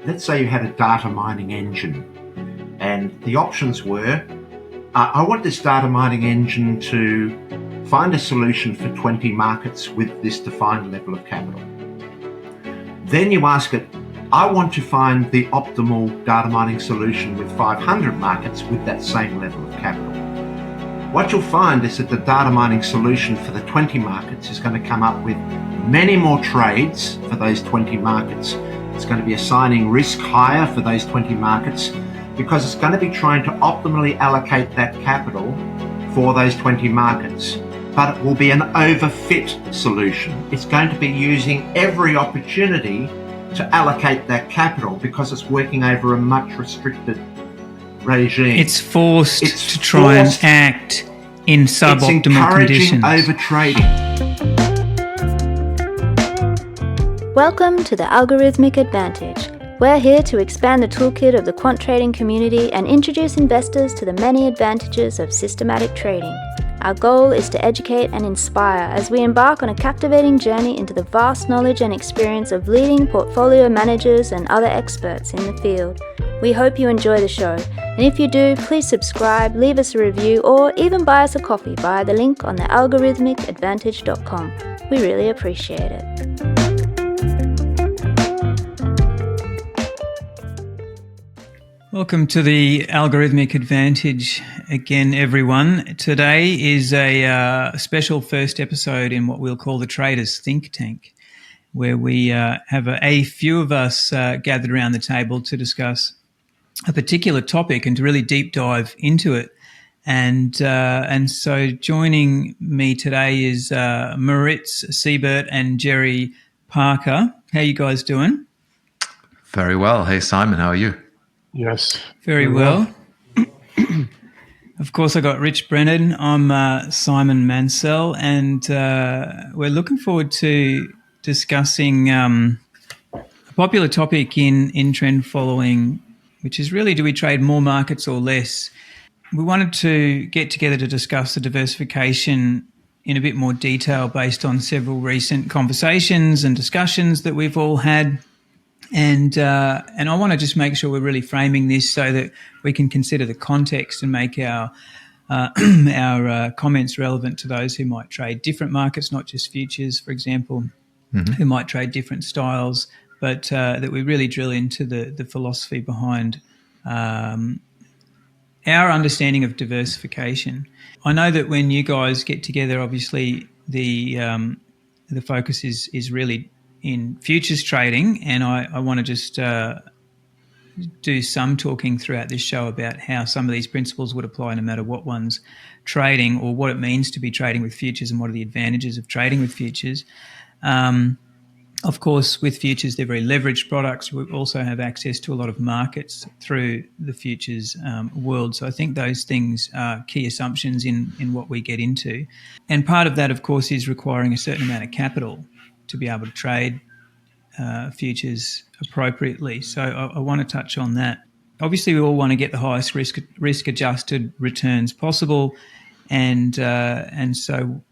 let's say you had a data mining engine, and the options were, I want this data mining engine to find a solution for 20 markets with this defined level of capital. Then you ask it, I want to find the optimal data mining solution with 500 markets with that same level of capital. What you'll find is that the data mining solution for the 20 markets is going to come up with many more trades for those 20 markets. It's going to be assigning risk higher for those 20 markets because it's going to be trying to optimally allocate that capital for those 20 markets. But it will be an overfit solution. It's going to be using every opportunity to allocate that capital because it's working over a much restricted regime. It's forced to try and act in suboptimal conditions. It's encouraging overtrading. Welcome to the Algorithmic Advantage. We're here to expand the toolkit of the quant trading community and introduce investors to the many advantages of systematic trading. Our goal is to educate and inspire as we embark on a captivating journey into the vast knowledge and experience of leading portfolio managers and other experts in the field. We hope you enjoy the show, and if you do, please subscribe, leave us a review, or even buy us a coffee via the link on the algorithmicadvantage.com. We really appreciate it. Welcome to the Algorithmic Advantage again, everyone. Today is a special first episode in what we'll call the Traders Think Tank, where we have a few of us gathered around the table to discuss a particular topic and to really deep dive into it. And so joining me today is Moritz Siebert and Jerry Parker. How you guys doing? Very well. Hey, Simon, how are you? Yes. Very well. Of course, I got Rich Brennan. I'm Simon Mansell, and we're looking forward to discussing a popular topic in trend following, which is really, do we trade more markets or less? We wanted to get together to discuss the diversification in a bit more detail based on several recent conversations and discussions that we've all had. And I want to just make sure we're really framing this so that we can consider the context and make our comments relevant to those who might trade different markets, not just futures, for example, who might trade different styles, but that we really drill into the philosophy behind our understanding of diversification. I know that when you guys get together, obviously the focus is really in futures trading, and I want to just do some talking throughout this show about how some of these principles would apply no matter what one's trading or what it means to be trading with futures and what are the advantages of trading with futures. Of course, with futures, they're very leveraged products. We also have access to a lot of markets through the futures world. So I think those things are key assumptions in what we get into. And part of that, of course, is requiring a certain amount of capital to be able to trade futures appropriately. So I want to touch on that. Obviously, we all want to get the highest risk-adjusted returns possible, and so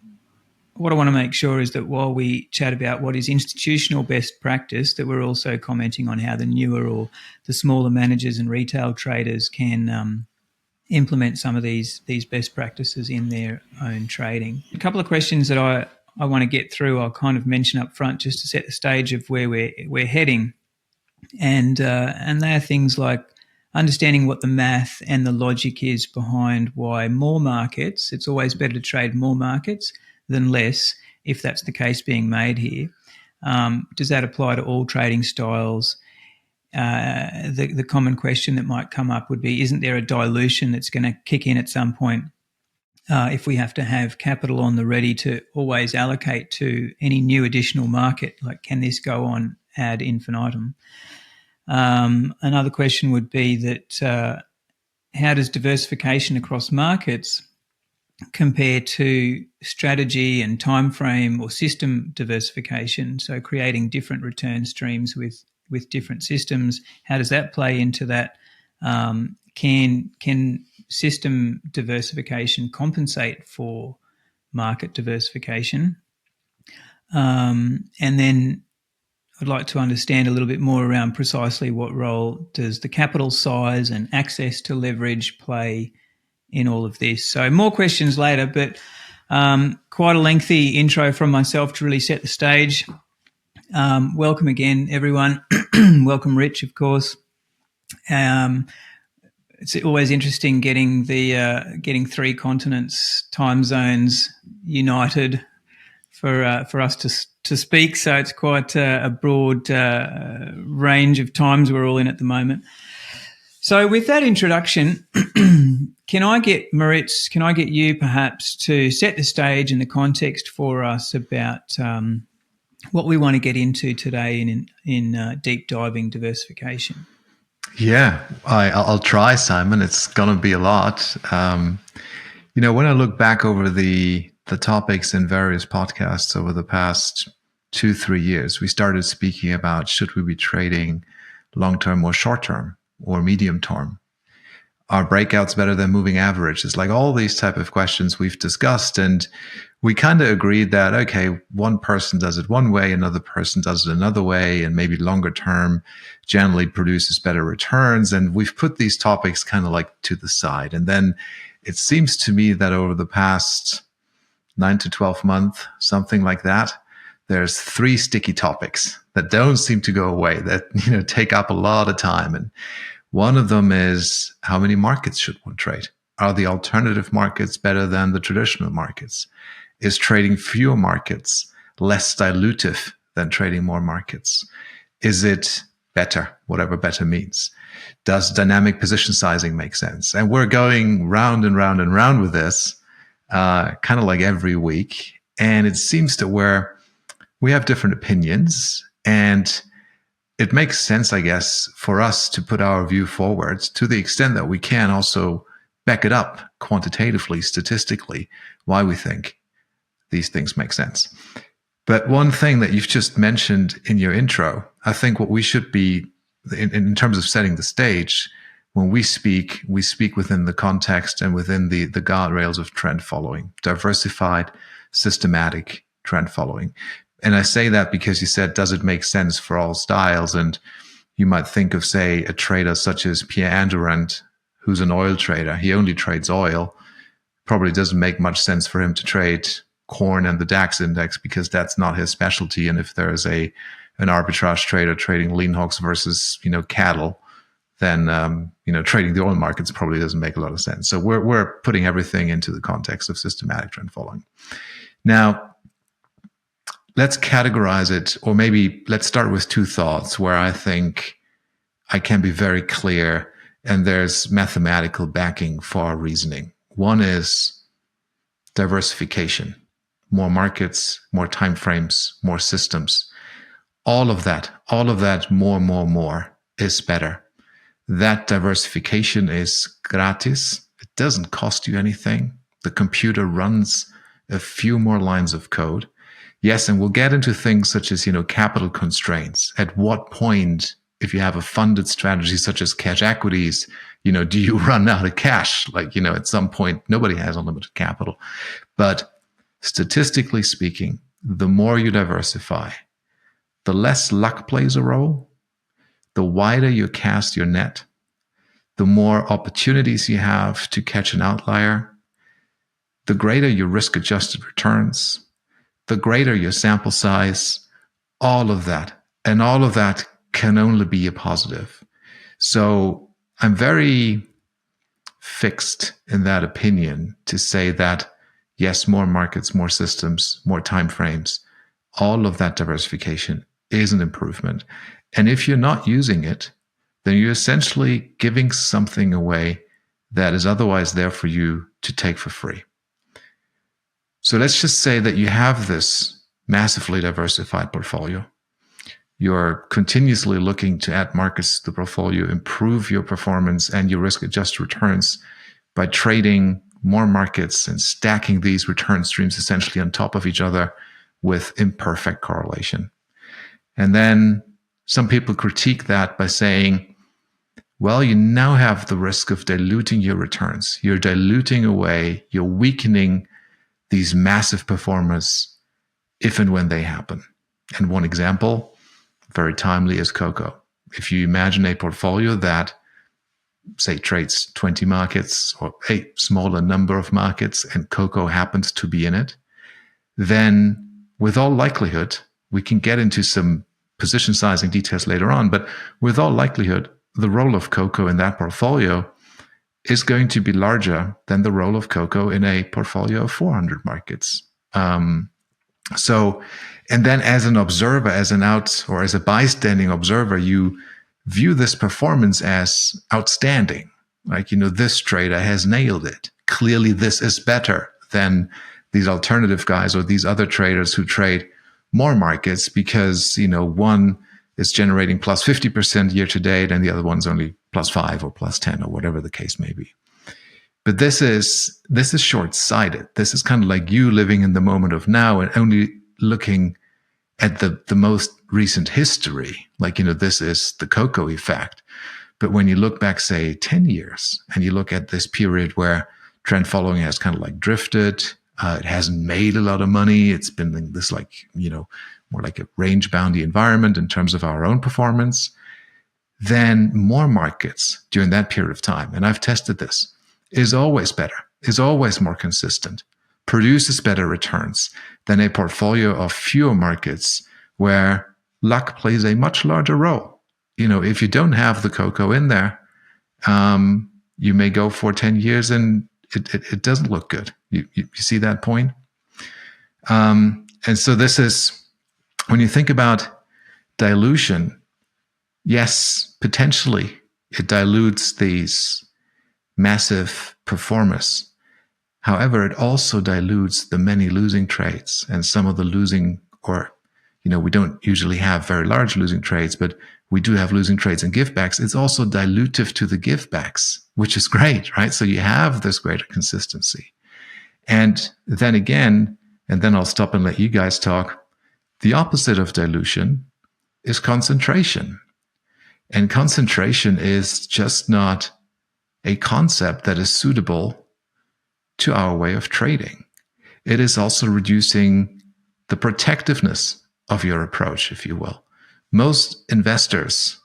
what I want to make sure is that while we chat about what is institutional best practice, that we're also commenting on how the newer or the smaller managers and retail traders can implement some of these best practices in their own trading. A couple of questions that I want to get through, I'll kind of mention up front just to set the stage of where we're heading. And they are things like understanding what the math and the logic is behind why more markets, it's always better to trade more markets than less, if that's the case being made here. Does that apply to all trading styles? The common question that might come up would be, isn't there a dilution that's going to kick in at some point if we have to have capital on the ready to always allocate to any new additional market? Like, can this go on ad infinitum? Another question would be that how does diversification across markets compare to strategy and time frame or system diversification? So creating different return streams with different systems, how does that play into that? Can system diversification compensate for market diversification? And then I'd like to understand a little bit more around precisely what role does the capital size and access to leverage play in all of this. So more questions later, but quite a lengthy intro from myself to really set the stage. Welcome again, everyone. Welcome, Rich, of course. It's always interesting getting three continents, time zones united for us to speak. So it's quite a broad range of times we're all in at the moment. So with that introduction, can I get you perhaps to set the stage and the context for us about what we want to get into today in deep diving diversification? Yeah, I'll try, Simon. It's going to be a lot. When I look back over the topics in various podcasts over the past 2-3 years, we started speaking about should we be trading long-term or short-term or medium-term? Are breakouts better than moving averages? Like all these type of questions we've discussed, and we kind of agreed that, okay, one person does it one way, another person does it another way, and maybe longer term generally produces better returns. And we've put these topics kind of like to the side. And then it seems to me that over the past 9 to 12 months, something like that, there's 3 sticky topics that don't seem to go away, that take up a lot of time. And one of them is, how many markets should one trade? Are the alternative markets better than the traditional markets? Is trading fewer markets less dilutive than trading more markets? Is it better, whatever better means? Does dynamic position sizing make sense? And we're going round and round and round with this, kind of like every week. And it seems that we have different opinions, and it makes sense, I guess, for us to put our view forward to the extent that we can also back it up quantitatively, statistically, why we think these things make sense. But one thing that you've just mentioned in your intro, I think what we should be, in terms of setting the stage, when we speak within the context and within the guardrails of trend following, diversified, systematic trend following. And I say that because you said, does it make sense for all styles? And you might think of, say, a trader such as Pierre Andurand, who's an oil trader. He only trades oil. Probably doesn't make much sense for him to trade corn and the DAX index because that's not his specialty. And if there is an arbitrage trader trading lean hogs versus cattle, then trading the oil markets probably doesn't make a lot of sense. So we're putting everything into the context of systematic trend following. Now, let's categorize it, or maybe let's start with 2 thoughts where I think I can be very clear and there's mathematical backing for our reasoning. One is diversification. More markets, more time frames, more systems. All of that, more is better. That diversification is gratis. It doesn't cost you anything. The computer runs a few more lines of code. Yes, and we'll get into things such as, capital constraints. At what point, if you have a funded strategy such as cash equities, do you run out of cash? At some point, nobody has unlimited capital. But statistically speaking, the more you diversify, the less luck plays a role, the wider you cast your net, the more opportunities you have to catch an outlier, the greater your risk-adjusted returns, the greater your sample size, all of that. And all of that can only be a positive. So I'm very fixed in that opinion to say that, yes, more markets, more systems, more time frames, all of that diversification is an improvement. And if you're not using it, then you're essentially giving something away that is otherwise there for you to take for free. So let's just say that you have this massively diversified portfolio. You're continuously looking to add markets to the portfolio, improve your performance and your risk-adjusted returns by trading more markets and stacking these return streams essentially on top of each other with imperfect correlation. And then some people critique that by saying, well, you now have the risk of diluting your returns. You're diluting away, you're weakening these massive performers if and when they happen. And one example, very timely as cocoa. If you imagine a portfolio that, say, trades 20 markets or a smaller number of markets and cocoa happens to be in it, then with all likelihood, we can get into some position sizing details later on, but with all likelihood, the role of cocoa in that portfolio is going to be larger than the role of cocoa in a portfolio of 400 markets. And then as an observer, as a bystanding observer, you view this performance as outstanding. Like, this trader has nailed it. Clearly, this is better than these alternative guys or these other traders who trade more markets because, one is generating plus 50% year to date and the other one's only plus 5 or plus 10 or whatever the case may be. But this is short-sighted. This is kind of like you living in the moment of now and only looking at the most recent history. Like, this is the cocoa effect. But when you look back, say, 10 years, and you look at this period where trend following has kind of like drifted, it hasn't made a lot of money. It's been this more like a range boundy environment in terms of our own performance. Then more markets during that period of time, and I've tested this, is always better, is always more consistent, produces better returns than a portfolio of fewer markets where luck plays a much larger role. If you don't have the cocoa in there, you may go for 10 years and it doesn't look good. You see that point? And so this is, when you think about dilution, yes, potentially it dilutes these massive performers. However, it also dilutes the many losing trades and some of the losing, or, we don't usually have very large losing trades, but we do have losing trades and givebacks. It's also dilutive to the givebacks, which is great, right? So you have this greater consistency. And then again, and then I'll stop and let you guys talk, the opposite of dilution is concentration. And concentration is just not a concept that is suitable to our way of trading. It is also reducing the protectiveness of your approach, if you will. Most investors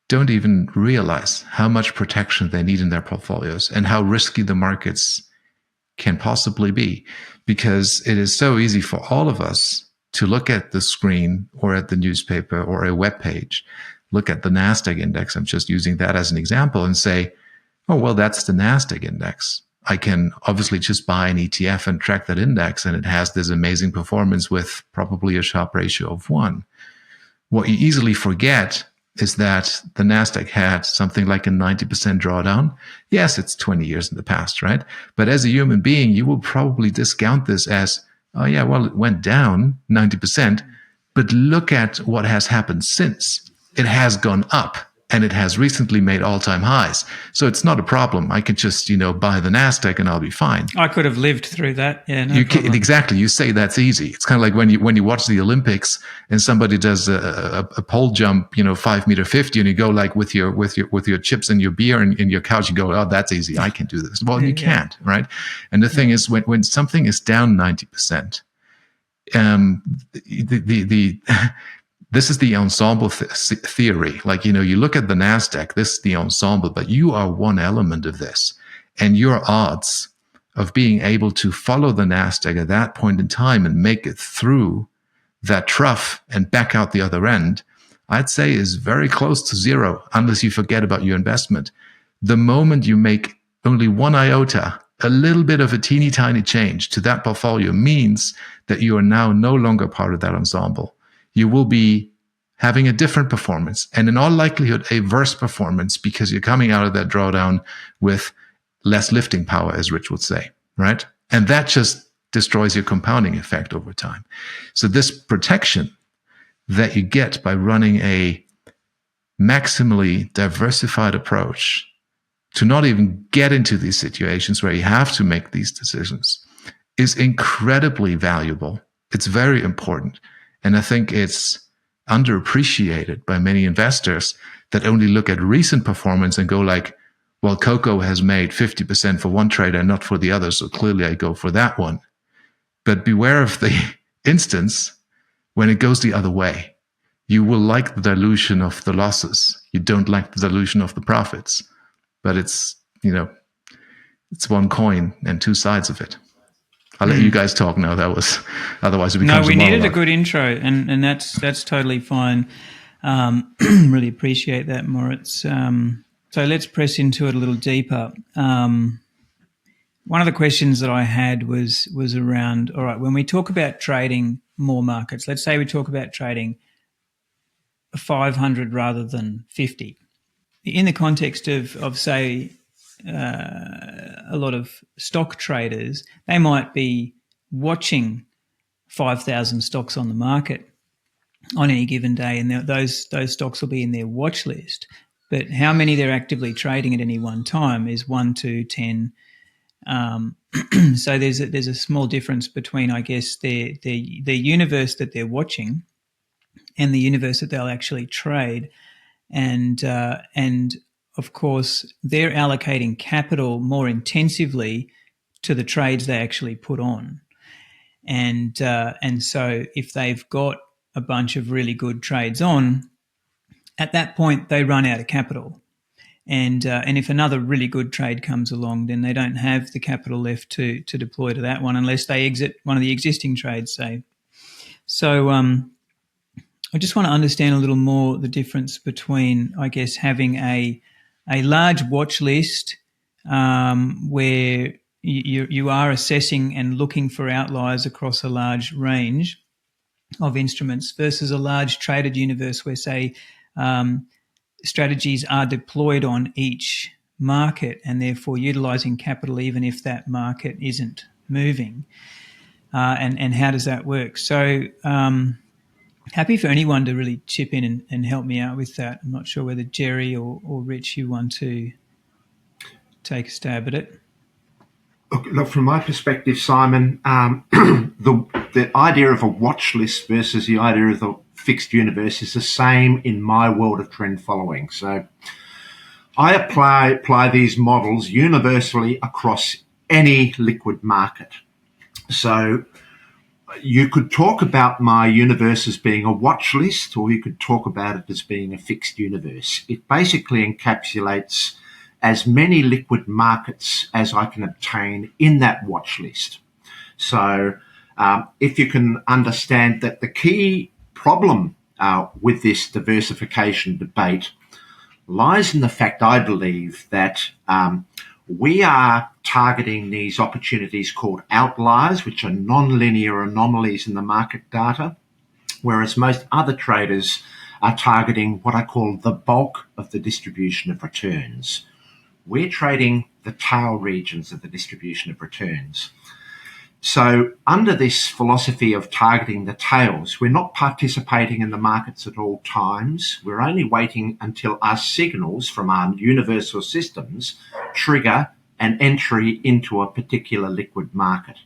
don't even realize how much protection they need in their portfolios and how risky the markets can possibly be, because it is so easy for all of us to look at the screen or at the newspaper or a web page, look at the NASDAQ index, I'm just using that as an example, and say, oh, well, that's the NASDAQ index. I can obviously just buy an ETF and track that index, and it has this amazing performance with probably a Sharpe ratio of 1. What you easily forget is that the NASDAQ had something like a 90% drawdown. Yes, it's 20 years in the past, right? But as a human being, you will probably discount this as, oh yeah, well, it went down 90%, but look at what has happened since. It has gone up, and it has recently made all-time highs. So it's not a problem. I can just, buy the NASDAQ and I'll be fine. I could have lived through that. Yeah, no you problem. can, exactly. You say that's easy. It's kind of like when you watch the Olympics and somebody does a pole jump, 5 meter 50, and you go like with your chips and your beer and your couch, you go, oh, that's easy. I can do this. Well, you can't, right? And the thing is, when something is down 90%, this is the ensemble theory. Like, you look at the NASDAQ, this is the ensemble, but you are one element of this. And your odds of being able to follow the NASDAQ at that point in time and make it through that trough and back out the other end, I'd say is very close to zero, unless you forget about your investment. The moment you make only one iota, a little bit of a teeny tiny change to that portfolio, means that you are now no longer part of that ensemble. You will be having a different performance, and in all likelihood, a worse performance, because you're coming out of that drawdown with less lifting power, as Rich would say, right? And that just destroys your compounding effect over time. So this protection that you get by running a maximally diversified approach to not even get into these situations where you have to make these decisions is incredibly valuable. It's very important. And I think it's underappreciated by many investors that only look at recent performance and go like, well, cocoa has made 50% for one trader and not for the other, so clearly I go for that one. But beware of the instance when it goes the other way. you will like the dilution of the losses. You don't like the dilution of the profits. But it's, it's one coin and two sides of it. I'll let you guys talk now. That was, otherwise it becomes we a monologue. needed a good intro, and that's totally fine. Really appreciate that, Moritz. So let's press into it a little deeper. One of the questions that I had was around, all right, when we talk about trading more markets, let's say we talk about trading 500 rather than 50. In the context of say, a lot of stock traders, they might be watching 5,000 stocks on the market on any given day, and those stocks will be in their watch list. But how many they're actively trading at any one time is 1, 2, 10. So there's a small difference between, I guess, their universe that they're watching and the universe that they'll actually trade, and of course they're allocating capital more intensively to the trades they actually put on, and so if they've got a bunch of really good trades on, at that point they run out of capital. And if another really good trade comes along, then they don't have the capital left to deploy to that one unless they exit one of the existing trades, say. So I just want to understand a little more the difference between, I guess, having a large watch list where you are assessing and looking for outliers across a large range of instruments versus a large traded universe where, say, strategies are deployed on each market and therefore utilising capital even if that market isn't moving. And how does that work? So happy for anyone to really chip in and help me out with that. I'm not sure whether Jerry or Rich, you want to take a stab at it. Look, from my perspective, Simon, the idea of a watch list versus the idea of the fixed universe is the same in my world of trend following. So I apply these models universally across any liquid market. So you could talk about my universe as being a watch list, or you could talk about it as being a fixed universe. It basically encapsulates as many liquid markets as I can obtain in that watch list. So if you can understand that the key problem with this diversification debate lies in the fact, I believe, that we are targeting these opportunities called outliers, which are non-linear anomalies in the market data, whereas most other traders are targeting what I call the bulk of the distribution of returns. We're trading the tail regions of the distribution of returns. So under this philosophy of targeting the tails, we're not participating in the markets at all times. We're only waiting until our signals from our universal systems trigger an entry into a particular liquid market.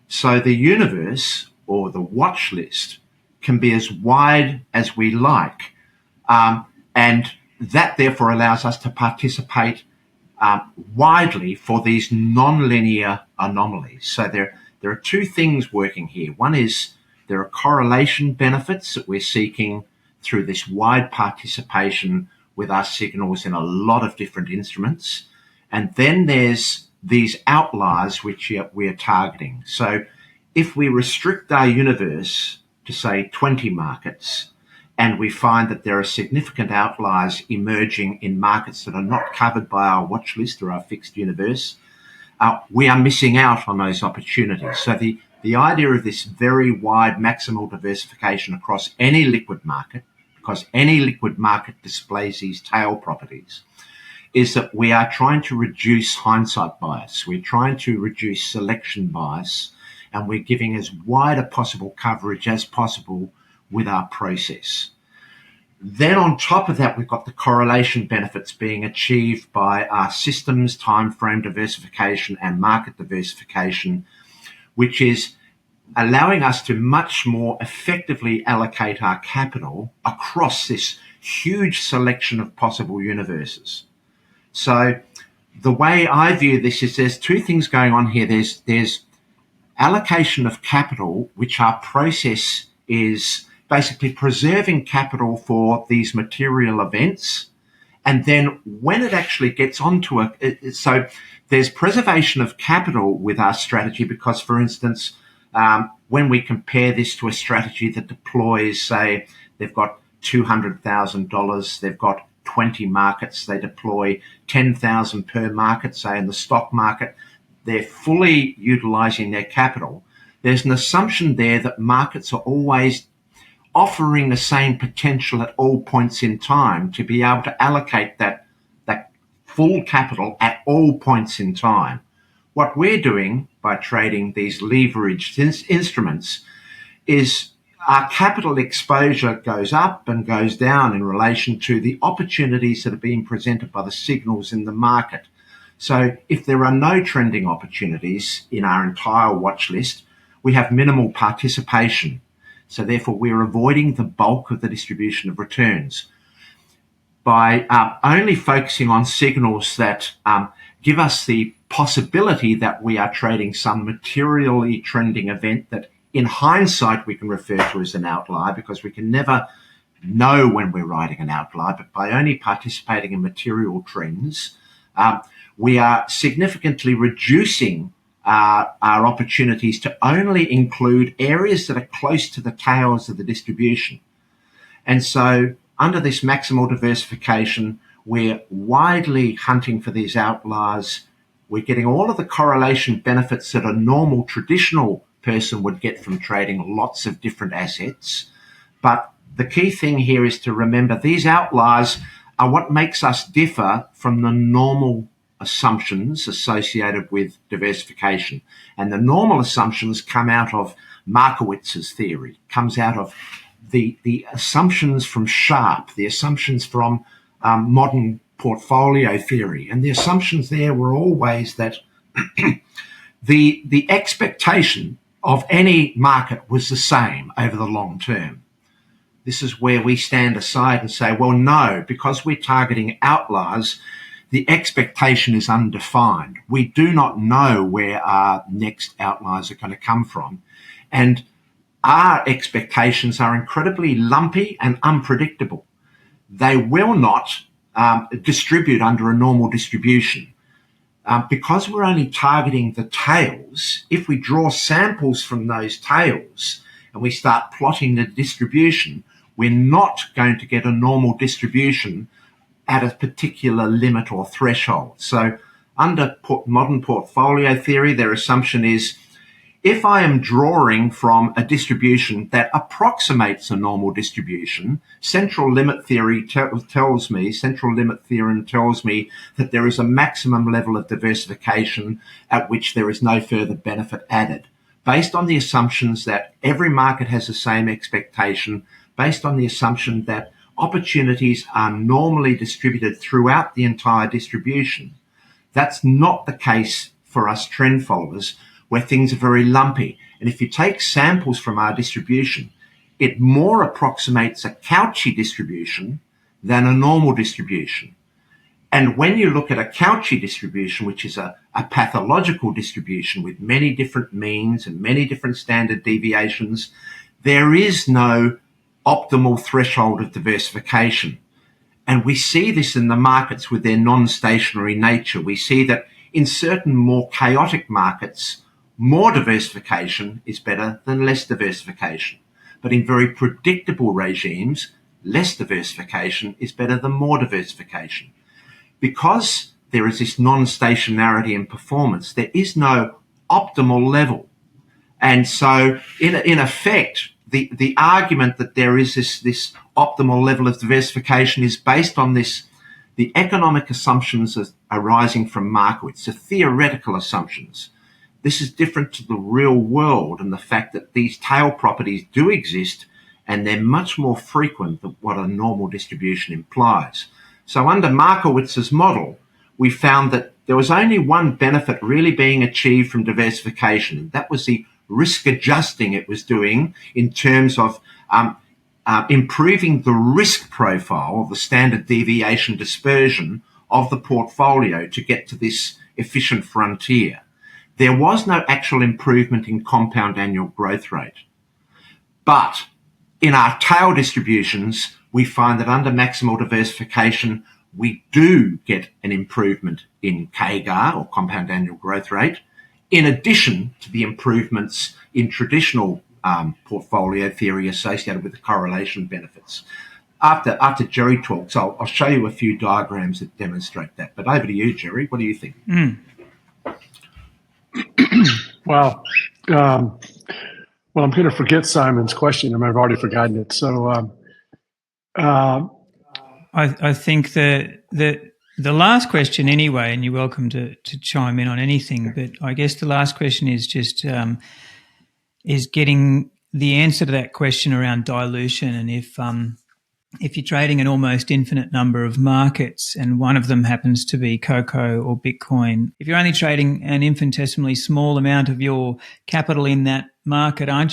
So the universe, or the watch list, can be as wide as we like. And that therefore allows us to participate widely for these non-linear anomalies. So there are two things working here. One is there are correlation benefits that we're seeking through this wide participation with our signals in a lot of different instruments. And then there's these outliers which we are targeting. So if we restrict our universe to, say, 20 markets, and we find that there are significant outliers emerging in markets that are not covered by our watch list or our fixed universe, we are missing out on those opportunities. So the idea of this very wide maximal diversification across any liquid market, because any liquid market displays these tail properties, is that we are trying to reduce hindsight bias. We're trying to reduce selection bias, and we're giving as wide a possible coverage as possible with our process. Then on top of that, we've got the correlation benefits being achieved by our systems, time frame diversification and market diversification, which is allowing us to much more effectively allocate our capital across this huge selection of possible universes. So the way I view this is there's two things going on here. There's allocation of capital, which our process is basically preserving capital for these material events. And then when it actually gets onto so there's preservation of capital with our strategy because, for instance, when we compare this to a strategy that deploys, say, they've got $200,000, they've got 20 markets, they deploy 10,000 per market, say in the stock market, they're fully utilizing their capital. There's an assumption there that markets are always offering the same potential at all points in time to be able to allocate that full capital at all points in time. What we're doing by trading these leveraged instruments is our capital exposure goes up and goes down in relation to the opportunities that are being presented by the signals in the market. So if there are no trending opportunities in our entire watch list, we have minimal participation. So therefore, we're avoiding the bulk of the distribution of returns. By only focusing on signals that give us the possibility that we are trading some materially trending event that in hindsight we can refer to as an outlier, because we can never know when we're riding an outlier, but by only participating in material trends, we are significantly reducing our opportunities to only include areas that are close to the tails of the distribution. And so under this maximal diversification, we're widely hunting for these outliers. We're getting all of the correlation benefits that a normal traditional person would get from trading lots of different assets. But the key thing here is to remember these outliers are what makes us differ from the normal assumptions associated with diversification. And the normal assumptions come out of Markowitz's theory, comes out of the assumptions from Sharpe, the assumptions from modern portfolio theory. And the assumptions there were always that the expectation of any market was the same over the long term. This is where we stand aside and say, well, no, because we're targeting outliers, the expectation is undefined. We do not know where our next outliers are going to come from. And our expectations are incredibly lumpy and unpredictable. They will not distribute under a normal distribution. Because we're only targeting the tails, if we draw samples from those tails and we start plotting the distribution, we're not going to get a normal distribution at a particular limit or threshold. So under modern portfolio theory, their assumption is if I am drawing from a distribution that approximates a normal distribution, central limit theorem tells me that there is a maximum level of diversification at which there is no further benefit added. Based on the assumptions that every market has the same expectation, based on the assumption that opportunities are normally distributed throughout the entire distribution. That's not the case for us trend followers, where things are very lumpy. And if you take samples from our distribution, it more approximates a Cauchy distribution than a normal distribution. And when you look at a Cauchy distribution, which is a pathological distribution with many different means and many different standard deviations, there is no optimal threshold of diversification. And we see this in the markets with their non-stationary nature. We see that in certain more chaotic markets, more diversification is better than less diversification. But in very predictable regimes, less diversification is better than more diversification. Because there is this non-stationarity in performance, there is no optimal level. And so in effect, the argument that there is this optimal level of diversification is based on the economic assumptions arising from Markowitz, the theoretical assumptions. This is different to the real world and the fact that these tail properties do exist and they're much more frequent than what a normal distribution implies. So under Markowitz's model, we found that there was only one benefit really being achieved from diversification, and that was the risk adjusting it was doing in terms of improving the risk profile, the standard deviation dispersion of the portfolio to get to this efficient frontier. There was no actual improvement in compound annual growth rate. But In our tail distributions, we find that under maximal diversification, we do get an improvement in CAGR, or compound annual growth rate, in addition to the improvements in traditional portfolio theory associated with the correlation benefits. After Jerry talks, I'll show you a few diagrams that demonstrate that. But over to you, Jerry. What do you think? Wow. Well, I'm going to forget Simon's question, and I've already forgotten it. So I think that the last question anyway, and you're welcome to chime in on anything, but I guess the last question is just is getting the answer to that question around dilution. And if you're trading an almost infinite number of markets and one of them happens to be cocoa or Bitcoin, if you're only trading an infinitesimally small amount of your capital in that market, are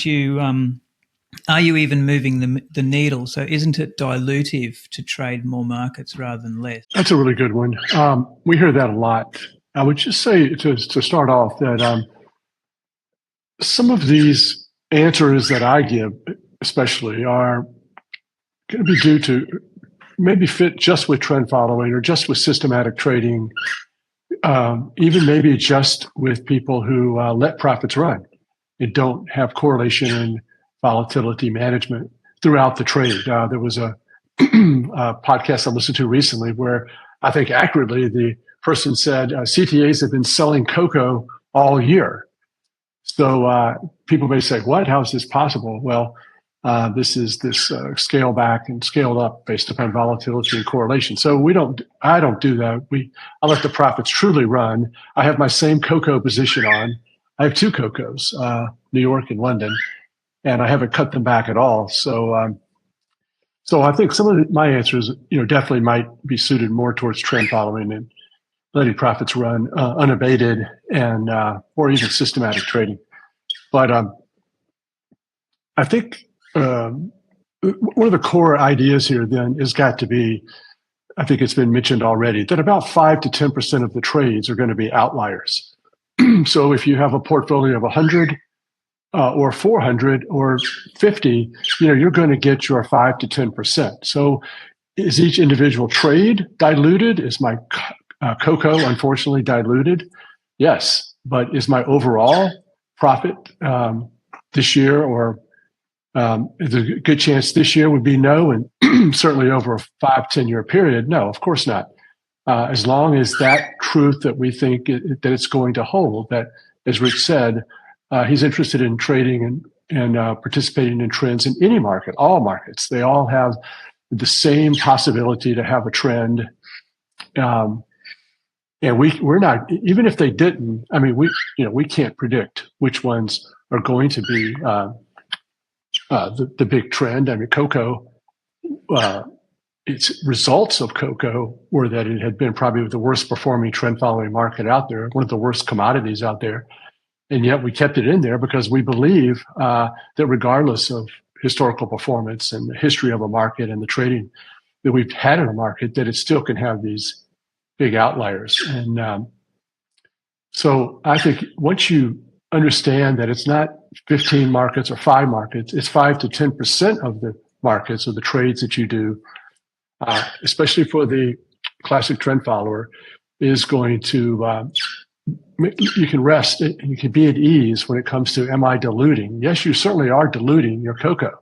you even moving the needle? So isn't it dilutive to trade more markets rather than less? That's a really good one. We hear that a lot. I would just say to start off that some of these answers that I give, especially, are going to be due to maybe fit just with trend following or just with systematic trading, even maybe just with people who let profits run and don't have correlation and volatility management throughout the trade. There was a podcast I listened to recently where I think accurately the person said CTAs have been selling cocoa all year. So people may say, what? How is this possible? Well, this is scale back and scaled up based upon volatility and correlation. So I don't do that. I let the profits truly run. I have my same cocoa position on. I have two cocos, New York and London, and I haven't cut them back at all. So I think some of my answers, definitely might be suited more towards trend following and letting profits run unabated and or even systematic trading. But I think one of the core ideas here then has got to be, I think it's been mentioned already, that about 5 to 10% of the trades are going to be outliers. So if you have a portfolio of 100 or 400 or 50, you're going to get your 5 to 10%. So is each individual trade diluted? Is my cocoa unfortunately diluted? Yes. But is my overall profit this year, or there's a good chance this year would be no, and certainly over a 5-10 year period, no, of course not. As long as that truth that we think that it's going to hold, that, as Rich said, he's interested in trading and participating in trends in any market, all markets. They all have the same possibility to have a trend. And we're not, even if they didn't, I mean, we can't predict which ones are going to be the big trend. I mean, cocoa, its results of cocoa were that it had been probably the worst performing trend following market out there, one of the worst commodities out there. And yet we kept it in there because we believe that regardless of historical performance and the history of a market and the trading that we've had in a market, that it still can have these big outliers. And so I think once you understand that it's not 15 markets or 5 markets, it's 5 to 10% of the markets or the trades that you do, especially for the classic trend follower, is going to, you can rest and you can be at ease when it comes to, am I diluting? Yes, you certainly are diluting your cocoa,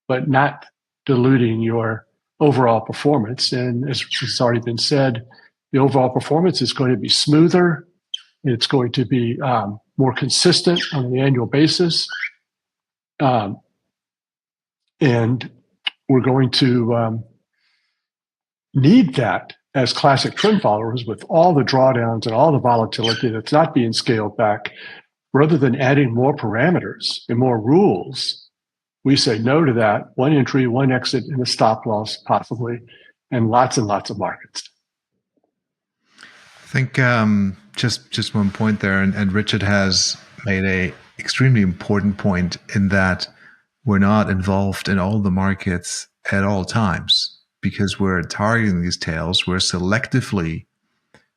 but not diluting your overall performance. And as it's already been said, the overall performance is going to be smoother. It's going to be more consistent on an annual basis. And we're going to need that as classic trend followers with all the drawdowns and all the volatility that's not being scaled back. Rather than adding more parameters and more rules, we say no to that. One entry, one exit, and a stop loss possibly, and lots of markets. I think just one point there, and Richard has made a extremely important point in that we're not involved in all the markets at all times because we're targeting these tails. We're selectively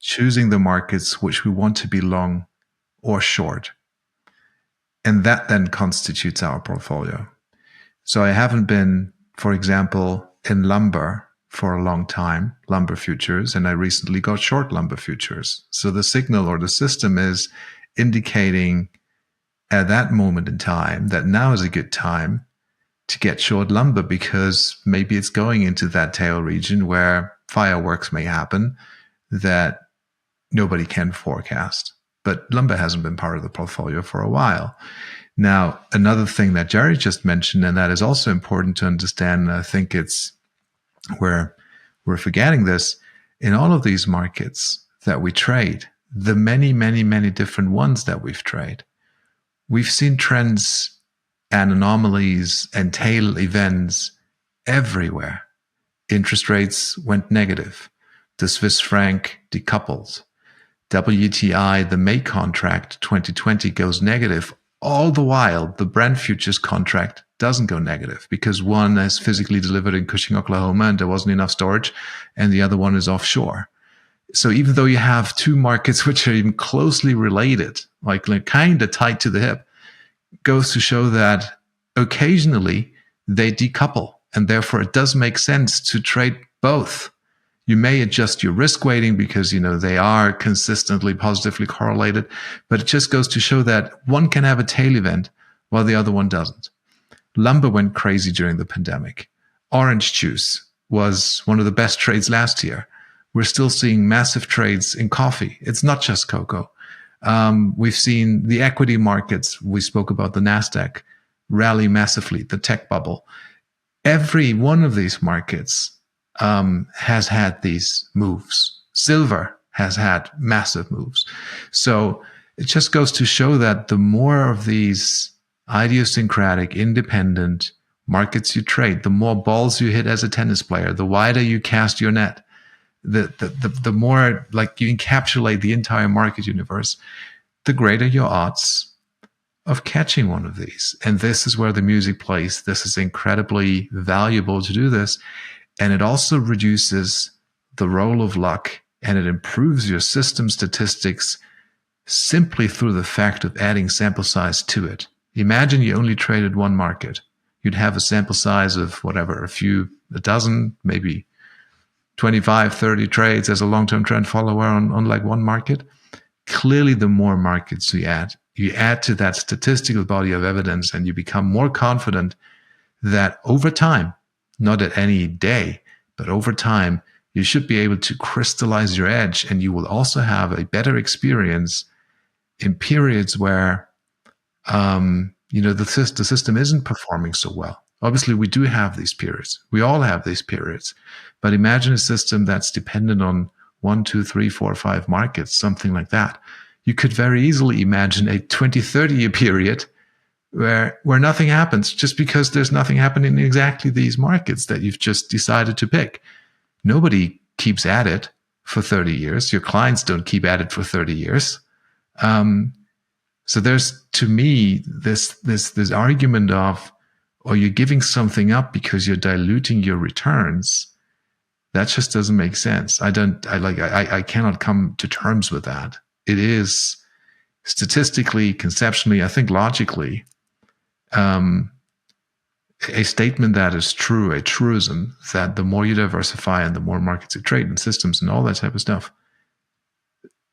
choosing the markets which we want to be long or short. And that then constitutes our portfolio. So I haven't been, for example, in lumber for a long time, lumber futures, and I recently got short lumber futures. So the signal or the system is indicating at that moment in time that now is a good time to get short lumber, because maybe it's going into that tail region where fireworks may happen that nobody can forecast. But lumber hasn't been part of the portfolio for a while. Now, another thing that Jerry just mentioned, and that is also important to understand, and I think it's where we're forgetting this, in all of these markets that we trade, the many, many, many different ones that we've seen trends and anomalies and tail events everywhere. Interest rates went negative. The Swiss franc decoupled. WTI, the May contract 2020, goes negative. All the while, the Brent futures contract doesn't go negative because one is physically delivered in Cushing, Oklahoma, and there wasn't enough storage, and the other one is offshore. So even though you have two markets which are even closely related, like kind of tied to the hip, goes to show that occasionally they decouple, and therefore it does make sense to trade both. You may adjust your risk weighting because, they are consistently positively correlated, but it just goes to show that one can have a tail event while the other one doesn't. Lumber went crazy during the pandemic. Orange juice was one of the best trades last year. We're still seeing massive trades in coffee. It's not just cocoa. We've seen the equity markets. We spoke about the NASDAQ rally massively, the tech bubble. Every one of these markets has had these moves. Silver has had massive moves. So it just goes to show that the more of these idiosyncratic, independent markets you trade, the more balls you hit as a tennis player, the wider you cast your net, the more like you encapsulate the entire market universe, the greater your odds of catching one of these. And this is where the music plays. This is incredibly valuable to do this. And it also reduces the role of luck, and it improves your system statistics simply through the fact of adding sample size to it. Imagine you only traded one market. You'd have a sample size of whatever, a dozen, maybe 25, 30 trades as a long-term trend follower on like one market. Clearly, the more markets you add to that statistical body of evidence, and you become more confident that over time, not at any day, but over time, you should be able to crystallize your edge, and you will also have a better experience in periods where the system isn't performing so well. Obviously, we do have these periods. We all have these periods. But imagine a system that's dependent on 1, 2, 3, 4, 5 markets, something like that. You could very easily imagine a 20, 30-year period where nothing happens just because there's nothing happening in exactly these markets that you've just decided to pick. Nobody keeps at it for 30 years. Your clients don't keep at it for 30 years. So there's, to me, this argument of, or you're giving something up because you're diluting your returns. That just doesn't make sense. I cannot come to terms with that. It is statistically, conceptually, I think logically, a statement that is true, a truism, that the more you diversify and the more markets you trade and systems and all that type of stuff,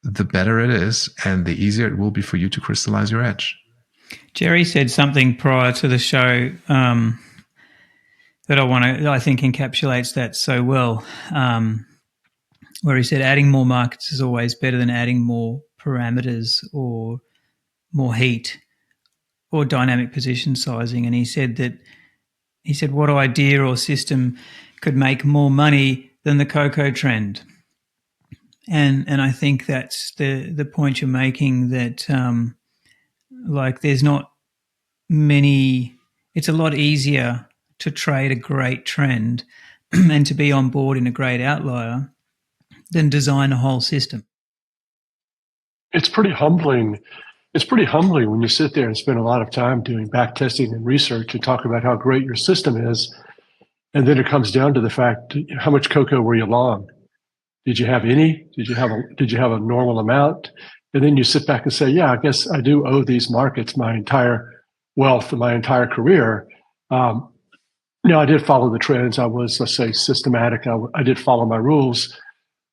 the better it is and the easier it will be for you to crystallize your edge. Jerry said something prior to the show that I think encapsulates that so well, where he said adding more markets is always better than adding more parameters or more heat or dynamic position sizing. And he said what idea or system could make more money than the cocoa trend? And I think that's the point you're making, that there's not many. It's a lot easier to trade a great trend and to be on board in a great outlier than design a whole system. It's pretty humbling. It's pretty humbling when you sit there and spend a lot of time doing back testing and research and talk about how great your system is, and then it comes down to the fact: how much cocoa were you long? Did you have any? Did you have a normal amount? And then you sit back and say, yeah, I guess I do owe these markets my entire wealth and my entire career. No, I did follow the trends. I was, let's say, systematic. I did follow my rules,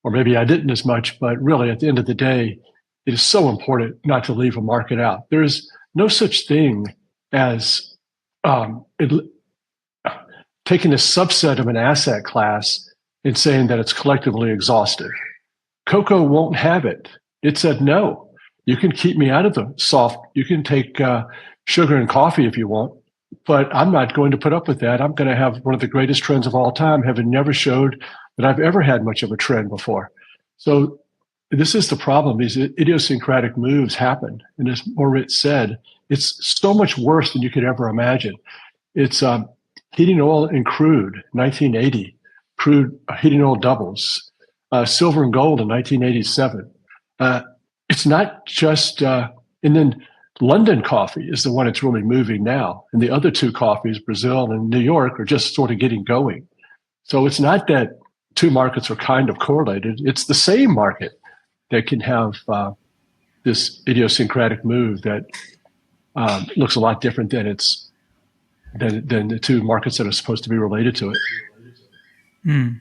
or maybe I didn't as much, but really at the end of the day, it is so important not to leave a market out. There is no such thing as taking a subset of an asset class and saying that it's collectively exhaustive. Cocoa won't have it. It said, no, you can keep me out of the soft. You can take sugar and coffee if you want, but I'm not going to put up with that. I'm going to have one of the greatest trends of all time, having never showed that I've ever had much of a trend before. So this is the problem. These idiosyncratic moves happen. And as Moritz said, it's so much worse than you could ever imagine. It's heating oil and crude, 1980, crude heating oil doubles, silver and gold in 1987. It's not just, and then London coffee is the one that's really moving now. And the other two coffees, Brazil and New York, are just sort of getting going. So it's not that two markets are kind of correlated. It's the same market that can have this idiosyncratic move that looks a lot different than than the two markets that are supposed to be related to it.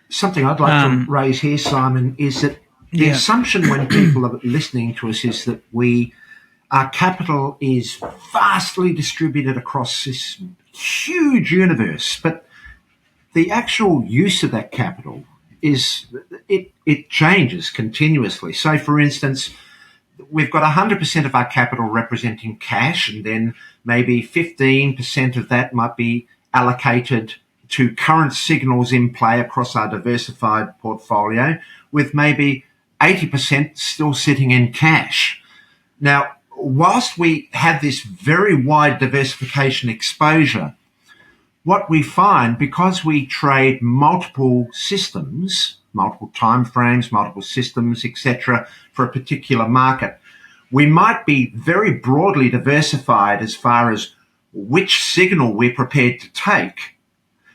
Something I'd like to raise here, Simon, is that the assumption when people are listening to us is that our capital is vastly distributed across this huge universe, but the actual use of that capital it changes continuously. So, for instance, we've got 100% of our capital representing cash, and then maybe 15% of that might be allocated to current signals in play across our diversified portfolio, with maybe 80% still sitting in cash. Now, whilst we have this very wide diversification exposure, what we find, because we trade multiple systems, multiple time frames, multiple systems, etc., for a particular market, we might be very broadly diversified as far as which signal we're prepared to take,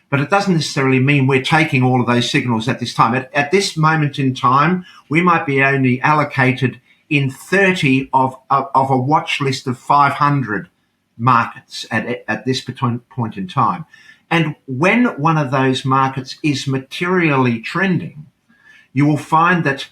but it doesn't necessarily mean we're taking all of those signals at this time. At this moment in time, we might be only allocated in 30 of a watch list of 500 markets at this point in time. And when one of those markets is materially trending, you will find that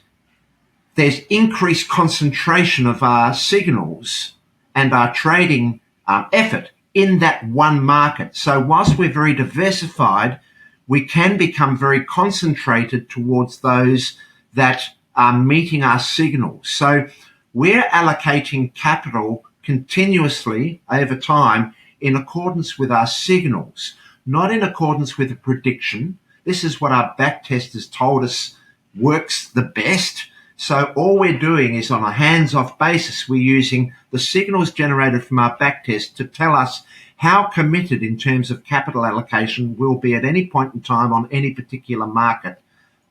there's increased concentration of our signals and our trading effort in that one market. So whilst we're very diversified, we can become very concentrated towards those that are meeting our signals. So we're allocating capital continuously over time in accordance with our signals, not in accordance with a prediction. This is what our backtest has told us works the best. So all we're doing is, on a hands-off basis, we're using the signals generated from our backtest to tell us how committed in terms of capital allocation we'll be at any point in time on any particular market.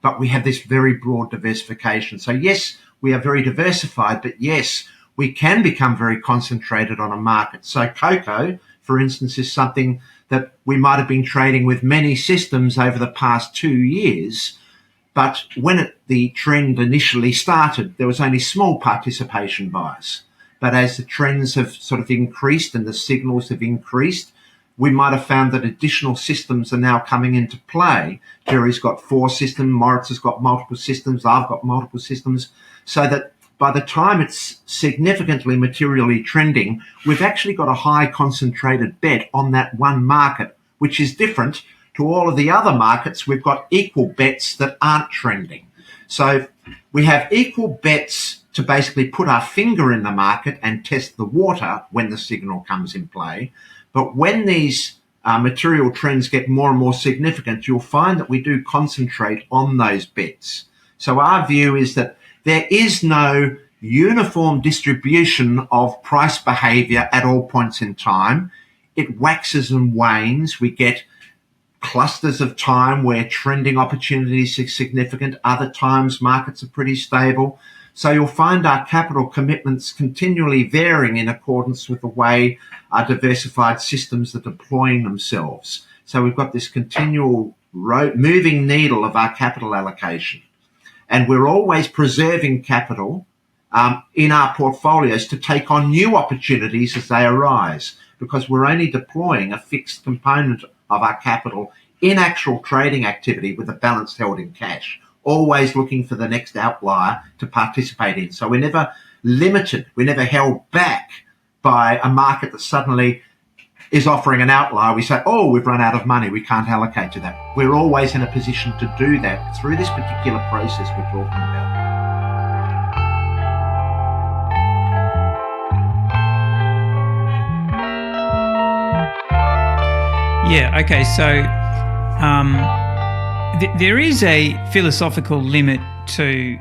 But we have this very broad diversification. So yes, we are very diversified, but yes, we can become very concentrated on a market. So cocoa, for instance, is something that we might have been trading with many systems over the past 2 years. But when the trend initially started, there was only small participation bias. But as the trends have sort of increased and the signals have increased, we might have found that additional systems are now coming into play. Jerry's got 4 systems, Moritz has got multiple systems, I've got multiple systems, so that by the time it's significantly materially trending, we've actually got a high concentrated bet on that one market, which is different to all of the other markets. We've got equal bets that aren't trending. So we have equal bets to basically put our finger in the market and test the water when the signal comes in play. But when these material trends get more and more significant, you'll find that we do concentrate on those bets. So our view is that there is no uniform distribution of price behavior at all points in time. It waxes and wanes. We get clusters of time where trending opportunities are significant. Other times markets are pretty stable. So you'll find our capital commitments continually varying in accordance with the way our diversified systems are deploying themselves. So we've got this continual moving needle of our capital allocation. And we're always preserving capital in our portfolios to take on new opportunities as they arise. because we're only deploying a fixed component of our capital in actual trading activity with a balance held in cash, always looking for the next outlier to participate in. So we're never limited, we're never held back by a market that suddenly is offering an outlier. We say, oh, we've run out of money, we can't allocate to that. We're always in a position to do that through this particular process we're talking about. Yeah, okay, so there is a philosophical limit to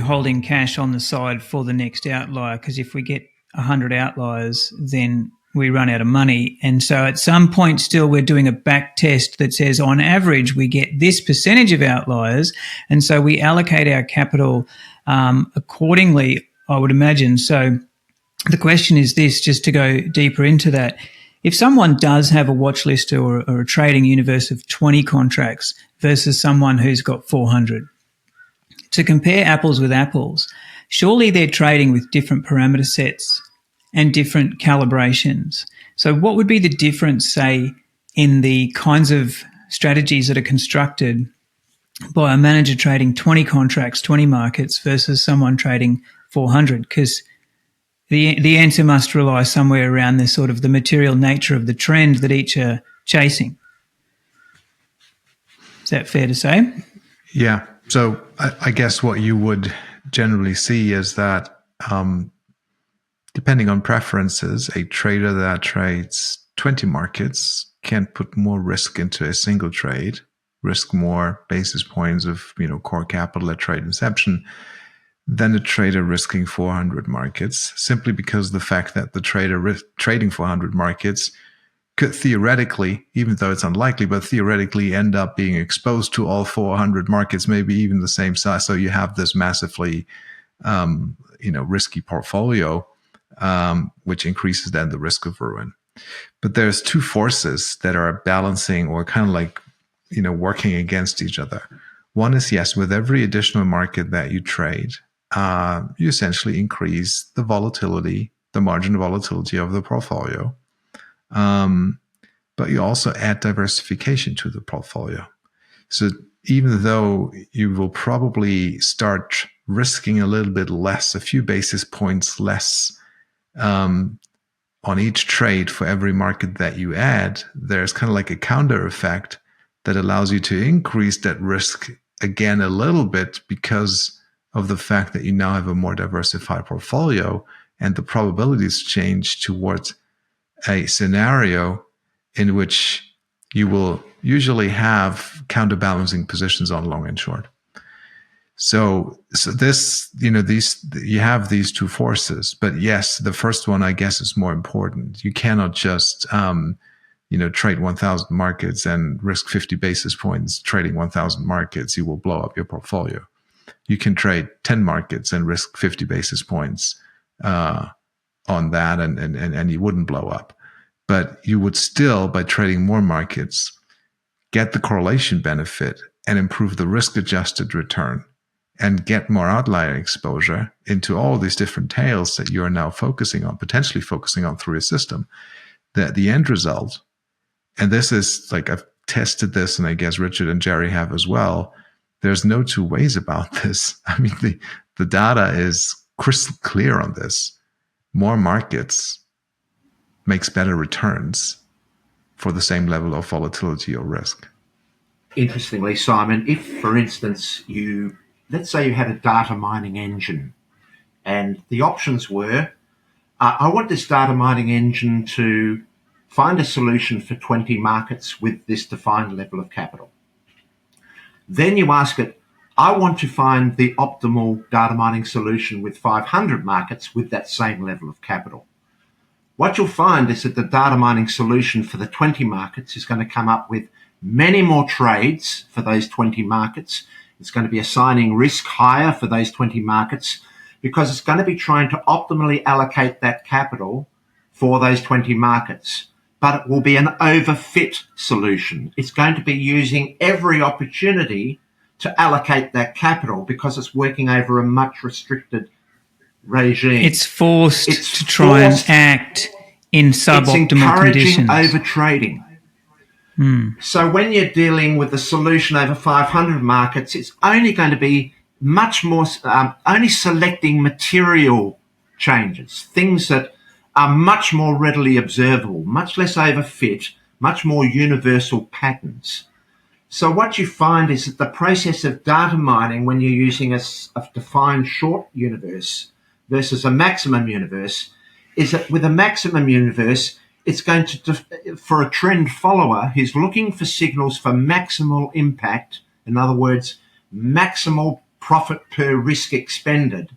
holding cash on the side for the next outlier, because if we get 100 outliers, then we run out of money. And so at some point still we're doing a back test that says on average we get this percentage of outliers, and so we allocate our capital accordingly, I would imagine. So the question is this, just to go deeper into that. If someone does have a watch list or a trading universe of 20 contracts versus someone who's got 400, to compare apples with apples, surely they're trading with different parameter sets and different calibrations. So what would be the difference, say, in the kinds of strategies that are constructed by a manager trading 20 contracts, 20 markets versus someone trading 400? Because the answer must rely somewhere around the sort of the material nature of the trend that each are chasing. Is that fair to say? Yeah. So I guess what you would generally see is that depending on preferences, a trader that trades 20 markets can put more risk into a single trade, risk more basis points of core capital at trade inception than a trader risking 400 markets, simply because the fact that the trader trading 400 markets could theoretically, even though it's unlikely, but theoretically end up being exposed to all 400 markets, maybe even the same size. So you have this massively, risky portfolio, which increases then the risk of ruin. But there's two forces that are balancing or kind of like, working against each other. One is, yes, with every additional market that you trade, you essentially increase the volatility, the margin volatility of the portfolio. But you also add diversification to the portfolio. So even though you will probably start risking a little bit less, a few basis points less on each trade for every market that you add, there's kind of like a counter effect that allows you to increase that risk again a little bit because of the fact that you now have a more diversified portfolio, and the probabilities change towards a scenario in which you will usually have counterbalancing positions on long and short. So this, you have these two forces, but yes, the first one, I guess, is more important. You cannot just, trade 1,000 markets and risk 50 basis points trading 1,000 markets. You will blow up your portfolio. You can trade 10 markets and risk 50 basis points on that, and you wouldn't blow up. But you would still, by trading more markets, get the correlation benefit and improve the risk-adjusted return and get more outlier exposure into all these different tails that you are now potentially focusing on through a system. That the end result, and this is like, I've tested this, and I guess Richard and Jerry have as well, there's no two ways about this. I mean, the data is crystal clear on this. More markets makes better returns for the same level of volatility or risk. Interestingly, Simon, if, for instance, let's say you had a data mining engine, and the options were, I want this data mining engine to find a solution for 20 markets with this defined level of capital. Then you ask it, I want to find the optimal data mining solution with 500 markets with that same level of capital. What you'll find is that the data mining solution for the 20 markets is going to come up with many more trades for those 20 markets. It's going to be assigning risk higher for those 20 markets because it's going to be trying to optimally allocate that capital for those 20 markets. But it will be an overfit solution. It's going to be using every opportunity to allocate that capital because it's working over a much restricted regime. It's forced to try and act in it's suboptimal encouraging conditions. overtrading. So when you're dealing with a solution over 500 markets, it's only going to be much more, only selecting material changes, things that are much more readily observable, much less overfit, much more universal patterns. So what you find is that the process of data mining, when you're using a defined short universe versus a maximum universe, is that with a maximum universe, it's going to, for a trend follower who's looking for signals for maximal impact, in other words, maximal profit per risk expended,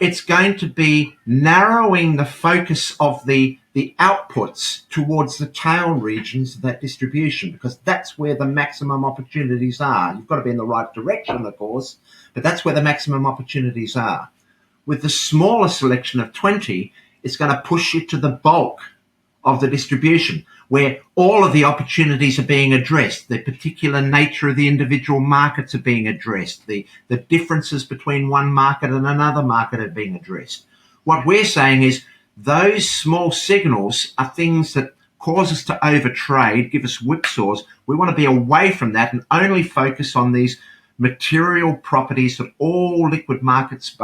it's going to be narrowing the focus of the outputs towards the tail regions of that distribution, because that's where the maximum opportunities are. You've got to be in the right direction, of course, but that's where the maximum opportunities are. With the smaller selection of 20, it's going to push you to the bulk of the distribution, where all of the opportunities are being addressed, the particular nature of the individual markets are being addressed, the differences between one market and another market are being addressed. What we're saying is those small signals are things that cause us to overtrade, give us whipsaws. We want to be away from that and only focus on these material properties that all liquid markets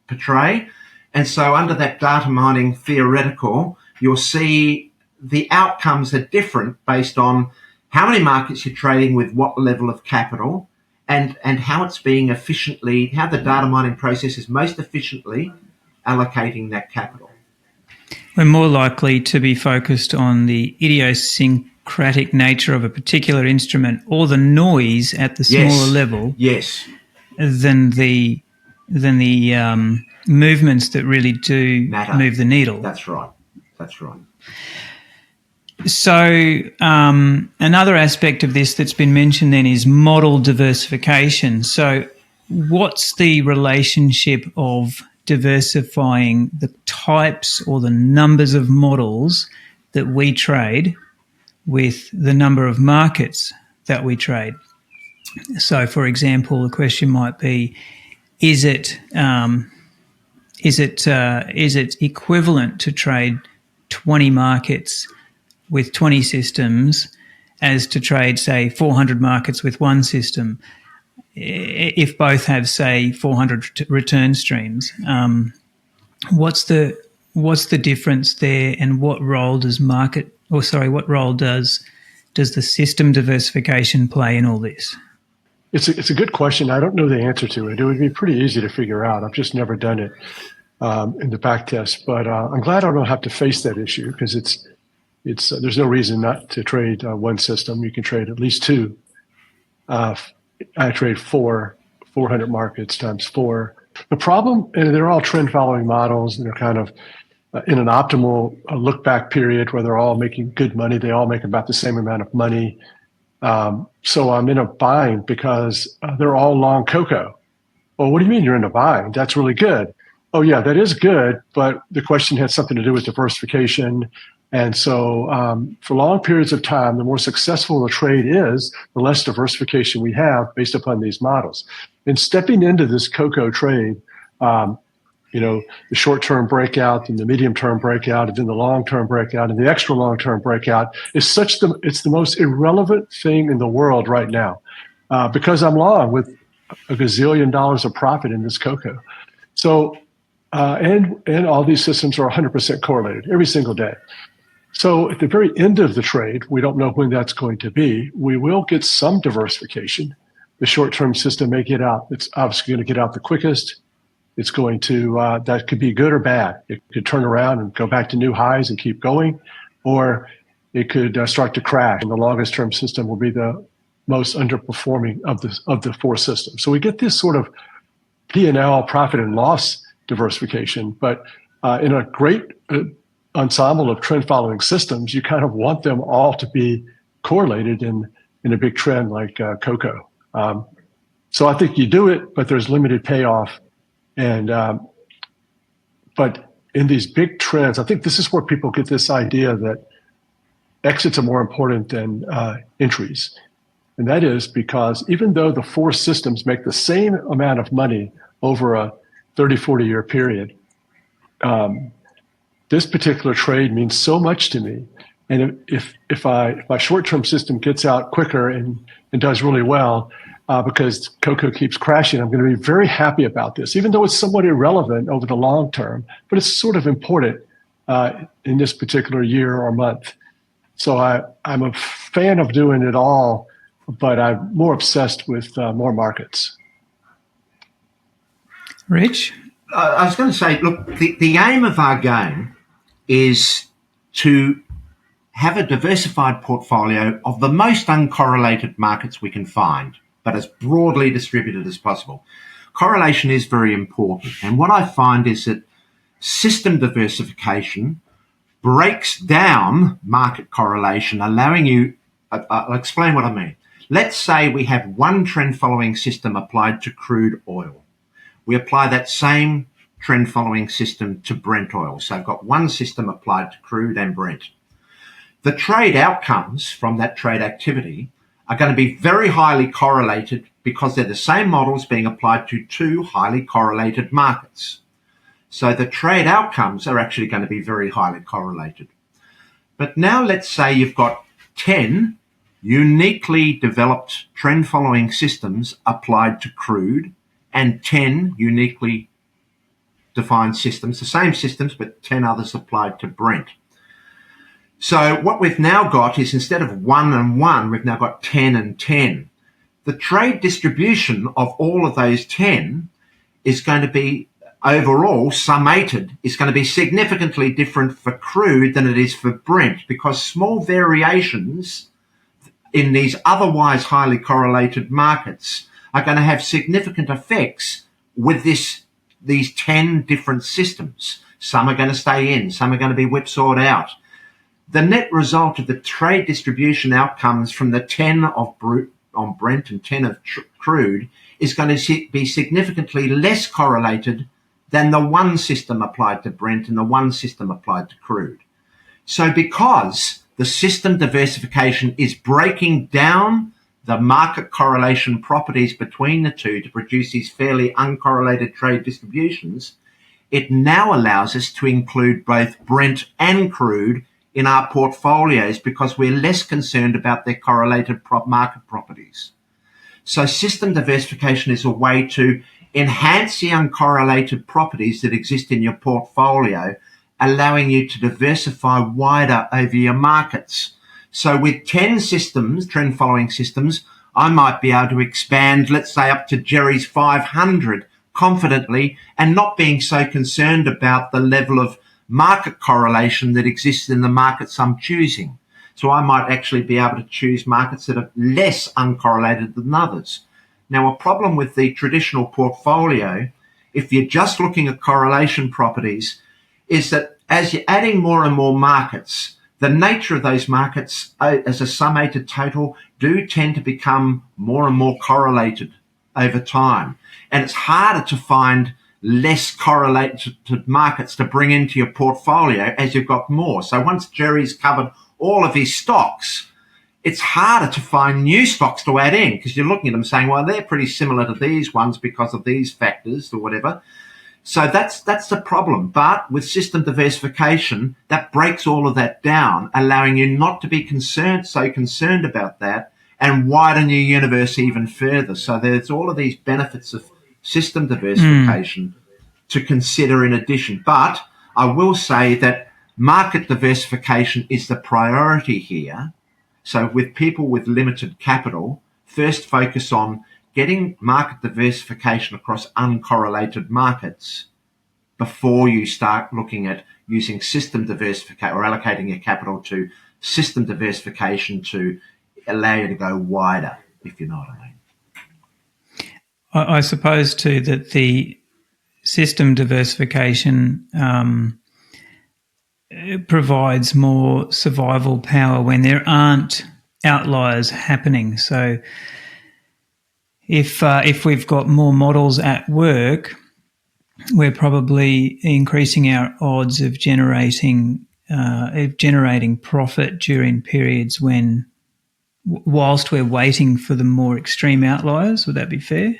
portray. And so under that data mining theoretical, you'll see the outcomes are different based on how many markets you're trading with what level of capital, and how it's being efficiently, how the data mining process is most efficiently allocating that capital. We're more likely to be focused on the idiosyncratic nature of a particular instrument or the noise at the smaller level than the movements that really do move the needle. That's right. That's right. So another aspect of this that's been mentioned then is model diversification. So what's the relationship of diversifying the types or the numbers of models that we trade with the number of markets that we trade? So, for example, the question might be, is it equivalent to trade 20 markets with 20 systems as to trade, say, 400 markets with one system, if both have, say, 400 return streams? What's the difference there, and what role does the system diversification play in all this? It's a good question. I don't know the answer to it. It would be pretty easy to figure out. I've just never done it in the back test, but I'm glad I don't have to face that issue, because it's there's no reason not to trade one system. You can trade at least two. I trade 400 markets times 4. The problem, and they're all trend following models, and they're kind of in an optimal look back period where they're all making good money. They all make about the same amount of money. So I'm in a bind because they're all long cocoa. Well, what do you mean you're in a bind? That's really good. Oh yeah, that is good. But the question had something to do with diversification. And so for long periods of time, the more successful the trade is, the less diversification we have based upon these models. And stepping into this cocoa trade, the short-term breakout and the medium-term breakout and then the long-term breakout and the extra long-term breakout is it's the most irrelevant thing in the world right now, because I'm long with a gazillion dollars of profit in this cocoa. So, and all these systems are 100% correlated every single day. So at the very end of the trade, we don't know when that's going to be. We will get some diversification. The short-term system may get out. It's obviously going to get out the quickest. It's going to, that could be good or bad. It could turn around and go back to new highs and keep going, or it could start to crash. And the longest term system will be the most underperforming of the 4 systems. So we get this sort of P&L, profit and loss diversification, but in a great ensemble of trend following systems, you kind of want them all to be correlated in a big trend like cocoa. So I think you do it, but there's limited payoff. And but in these big trends, I think this is where people get this idea that exits are more important than entries. And that is because even though the 4 systems make the same amount of money over a 30, 40-year period, this particular trade means so much to me. And if my short-term system gets out quicker and does really well, because cocoa keeps crashing, I'm going to be very happy about this, even though it's somewhat irrelevant over the long term, but it's sort of important in this particular year or month. So I'm a fan of doing it all, but I'm more obsessed with more markets. Rich? I was going to say, look, the aim of our game is to have a diversified portfolio of the most uncorrelated markets we can find, but as broadly distributed as possible. Correlation is very important. And what I find is that system diversification breaks down market correlation, allowing you, I'll explain what I mean. Let's say we have one trend following system applied to crude oil. We apply that same trend following system to Brent oil. So I've got one system applied to crude and Brent. The trade outcomes from that trade activity are going to be very highly correlated because they're the same models being applied to two highly correlated markets. So the trade outcomes are actually going to be very highly correlated. But now let's say you've got 10 uniquely developed trend following systems applied to crude and 10 uniquely defined systems, the same systems, but 10 others applied to Brent. So what we've now got is, instead of 1 and 1, we've now got 10 and 10. The trade distribution of all of those 10 is going to be, overall, summated, is going to be significantly different for crude than it is for Brent, because small variations in these otherwise highly correlated markets are going to have significant effects with these 10 different systems. Some are going to stay in, some are going to be whipsawed out. The net result of the trade distribution outcomes from the 10 on Brent and 10 of crude is going to be significantly less correlated than the one system applied to Brent and the one system applied to crude. So because the system diversification is breaking down the market correlation properties between the two to produce these fairly uncorrelated trade distributions, it now allows us to include both Brent and crude in our portfolios because we're less concerned about their correlated market properties. So system diversification is a way to enhance the uncorrelated properties that exist in your portfolio, allowing you to diversify wider over your markets. So with 10 systems, trend following systems, I might be able to expand, let's say, up to Jerry's 500 confidently and not being so concerned about the level of market correlation that exists in the markets I'm choosing. So I might actually be able to choose markets that are less uncorrelated than others. Now, a problem with the traditional portfolio, if you're just looking at correlation properties, is that as you're adding more and more markets, the nature of those markets as a summated total do tend to become more and more correlated over time. And it's harder to find less correlated markets to bring into your portfolio as you've got more. So once Jerry's covered all of his stocks, it's harder to find new stocks to add in because you're looking at them saying, well, they're pretty similar to these ones because of these factors or whatever. So that's the problem. But with system diversification, that breaks all of that down, allowing you not to be so concerned about that and widen your universe even further. So there's all of these benefits of system diversification to consider in addition. But I will say that market diversification is the priority here. So with people with limited capital, first focus on getting market diversification across uncorrelated markets before you start looking at using system diversification or allocating your capital to system diversification to allow you to go wider, if you know what I mean. I suppose too that the system diversification provides more survival power when there aren't outliers happening. So if we've got more models at work, we're probably increasing our odds of generating profit during periods whilst we're waiting for the more extreme outliers. Would that be fair?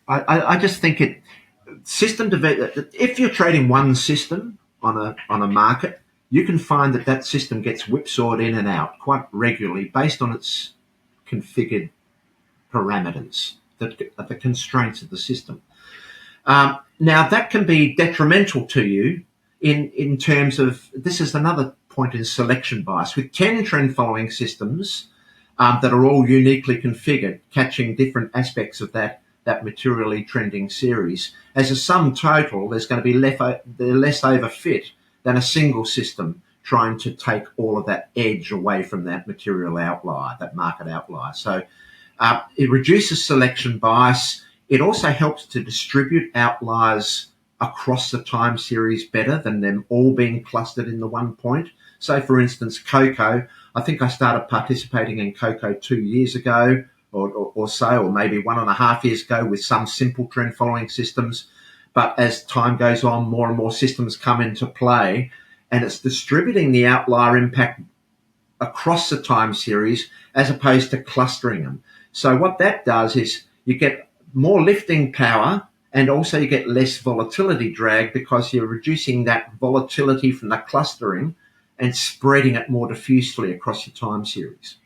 I just think if you're trading one system, on a market, you can find that system gets whipsawed in and out quite regularly based on its configured parameters, the constraints of the system. Now, that can be detrimental to you in terms of, this is another point in selection bias. With 10 trend following systems that are all uniquely configured, catching different aspects of that materially trending series, as a sum total, there's going to be less overfit than a single system trying to take all of that edge away from that material outlier, that market outlier. So it reduces selection bias. It also helps to distribute outliers across the time series better than them all being clustered in the one point. So, for instance, cocoa, I think I started participating in cocoa 2 years ago or so, or maybe 1.5 years ago with some simple trend following systems. But as time goes on, more and more systems come into play, and it's distributing the outlier impact across the time series as opposed to clustering them. So what that does is you get more lifting power, and also you get less volatility drag because you're reducing that volatility from the clustering and spreading it more diffusely across your time series.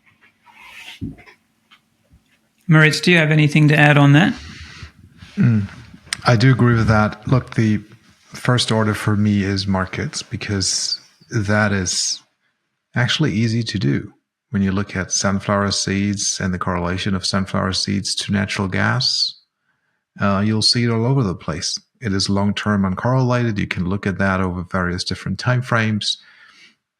Moritz, do you have anything to add on that? I do agree with that. Look, the first order for me is markets, because that is actually easy to do. When you look at sunflower seeds and the correlation of sunflower seeds to natural gas, you'll see it all over the place. It is long-term uncorrelated. You can look at that over various different time frames.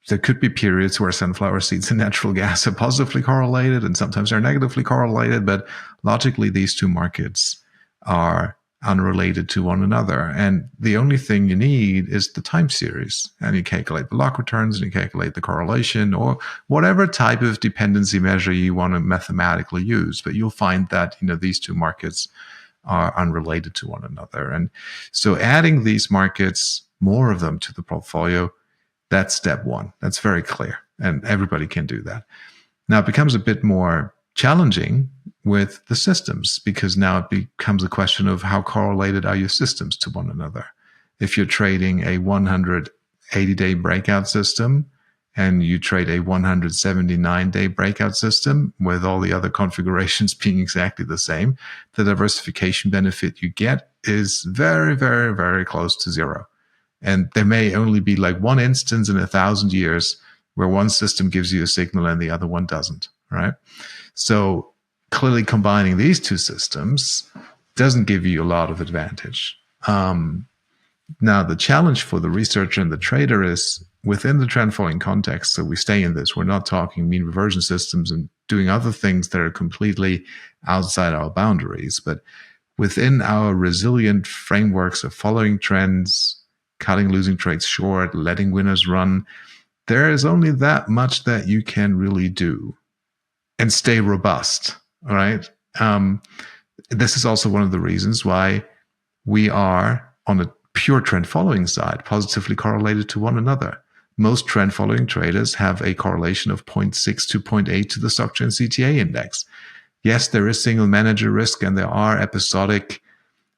There could be periods where sunflower seeds and natural gas are positively correlated, and sometimes they're negatively correlated, but logically these two markets are unrelated to one another. And the only thing you need is the time series, and you calculate the log returns and you calculate the correlation, or whatever type of dependency measure you want to mathematically use. But you'll find that, these two markets are unrelated to one another. And so adding these markets, more of them to the portfolio, that's step one. That's very clear, and everybody can do that. Now it becomes a bit more challenging with the systems, because now it becomes a question of how correlated are your systems to one another. If you're trading a 180-day breakout system and you trade a 179-day breakout system with all the other configurations being exactly the same, the diversification benefit you get is very, very, very close to zero. And there may only be like one instance in 1,000 years where one system gives you a signal and the other one doesn't, right? So clearly combining these two systems doesn't give you a lot of advantage. Now, the challenge for the researcher and the trader is within the trend following context. So we stay in this. We're not talking mean reversion systems and doing other things that are completely outside our boundaries. But within our resilient frameworks of following trends, cutting losing trades short, letting winners run, there is only that much that you can really do and stay robust. All right. This is also one of the reasons why we are on a pure trend following side positively correlated to one another. Most trend following traders have a correlation of 0.6 to 0.8 to the SocGen CTA index. Yes, there is single manager risk and there are episodic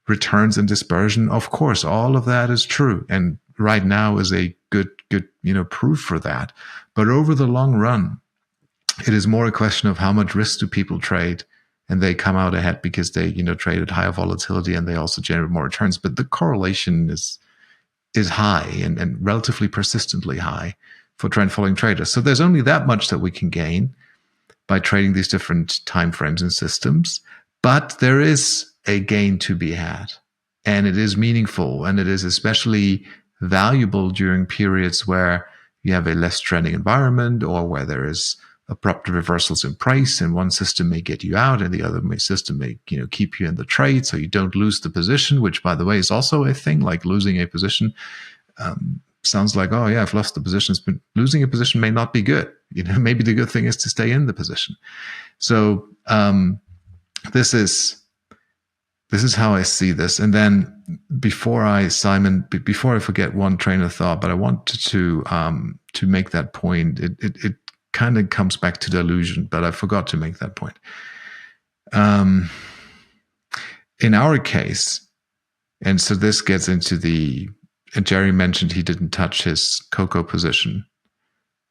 returns and dispersion. Of course, all of that is true. And right now is a good, proof for that. But over the long run, it is more a question of how much risk do people trade, and they come out ahead because they, traded higher volatility and they also generate more returns. But the correlation is high and relatively persistently high for trend following traders. So there's only that much that we can gain by trading these different time frames and systems. But there is a gain to be had, and it is meaningful, and it is especially valuable during periods where you have a less trending environment, or where there is abrupt reversals in price, and one system may get you out and the other system may keep you in the trade so you don't lose the position, which, by the way, is also a thing. Like losing a position sounds like, oh yeah, I've lost the positions, but losing a position may not be good. Maybe the good thing is to stay in the position. So this is how I see this. And then before I forget one train of thought, but I wanted to make that point. It kind of comes back to dilution, but I forgot to make that point. In our case, and so this gets into the and Jerry mentioned he didn't touch his cocoa position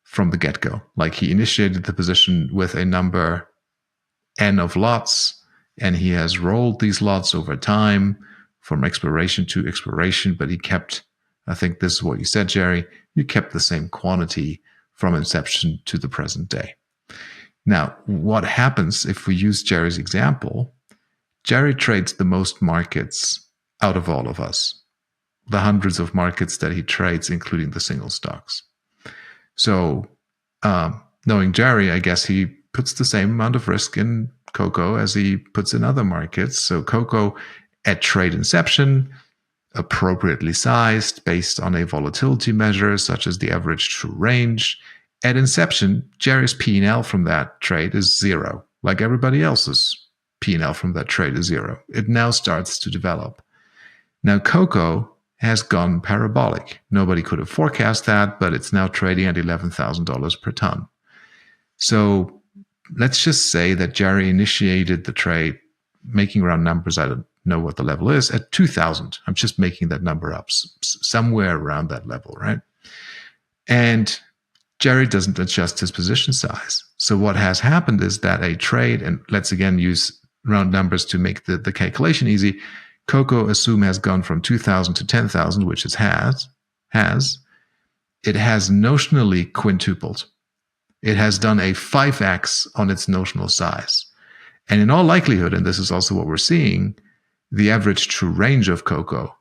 from the get-go. Like he initiated the position with a number N of lots, and he has rolled these lots over time from expiration to expiration, but he kept, I think this is what you said, Jerry, you kept the same quantity from inception to the present day. Now, what happens if we use Jerry's example? Jerry trades the most markets out of all of us, the hundreds of markets that he trades, including the single stocks. So, knowing Jerry, I guess he puts the same amount of risk in cocoa as he puts in other markets. So cocoa at trade inception, appropriately sized based on a volatility measure such as the average true range. At inception, Jerry's P&L from that trade is zero, like everybody else's P&L from that trade is zero. It now starts to develop. Now cocoa has gone parabolic. Nobody could have forecast that, but it's now trading at $11,000 per ton. So let's just say that Jerry initiated the trade, making round numbers, I don't know what the level is, at 2,000. I'm just making that number up, somewhere around that level, right? And Jerry doesn't adjust his position size. So what has happened is that a trade, and let's again use round numbers to make the calculation easy, cocoa, assume, has gone from 2,000 to 10,000, which it has. It has notionally quintupled. It has done a 5x on its notional size. And in all likelihood, and this is also what we're seeing, the average true range of cocoa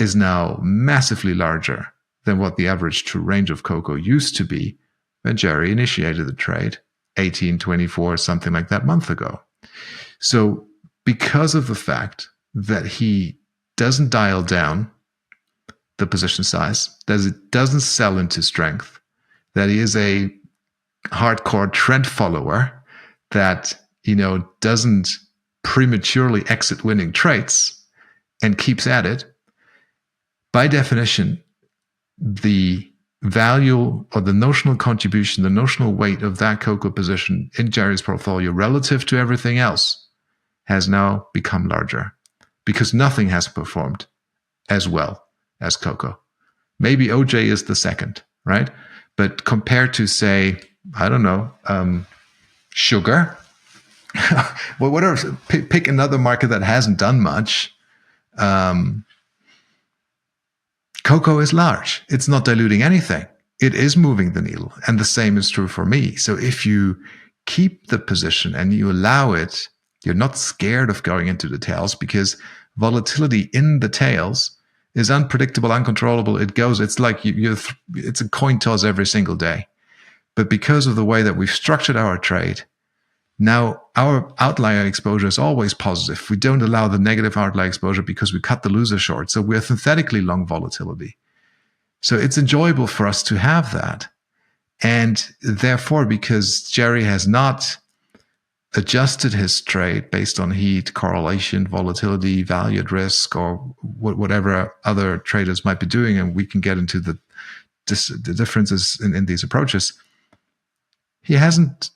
is now massively larger than what the average true range of cocoa used to be when Jerry initiated the trade 18, 24, something like that month ago. So because of the fact that he doesn't dial down the position size, that it doesn't sell into strength, that he is a hardcore trend follower, that, doesn't prematurely exit winning trades and keeps at it, by definition, the value or the notional contribution, the notional weight of that cocoa position in Jerry's portfolio relative to everything else has now become larger because nothing has performed as well as cocoa. Maybe OJ is the second, right? But compared to, say, I don't know, sugar, well, whatever, pick another market that hasn't done much. Cocoa is large. It's not diluting anything. It is moving the needle. And the same is true for me. So if you keep the position and you allow it, you're not scared of going into the tails, because volatility in the tails is unpredictable, uncontrollable. It goes, it's like it's a coin toss every single day. But because of the way that we've structured our trade, now our outlier exposure is always positive. We don't allow the negative outlier exposure because we cut the loser short. So we're synthetically long volatility. So it's enjoyable for us to have that. And therefore, because Jerry has not adjusted his trade based on heat, correlation, volatility, value at risk, or whatever other traders might be doing, and we can get into the differences in these approaches, he hasn't.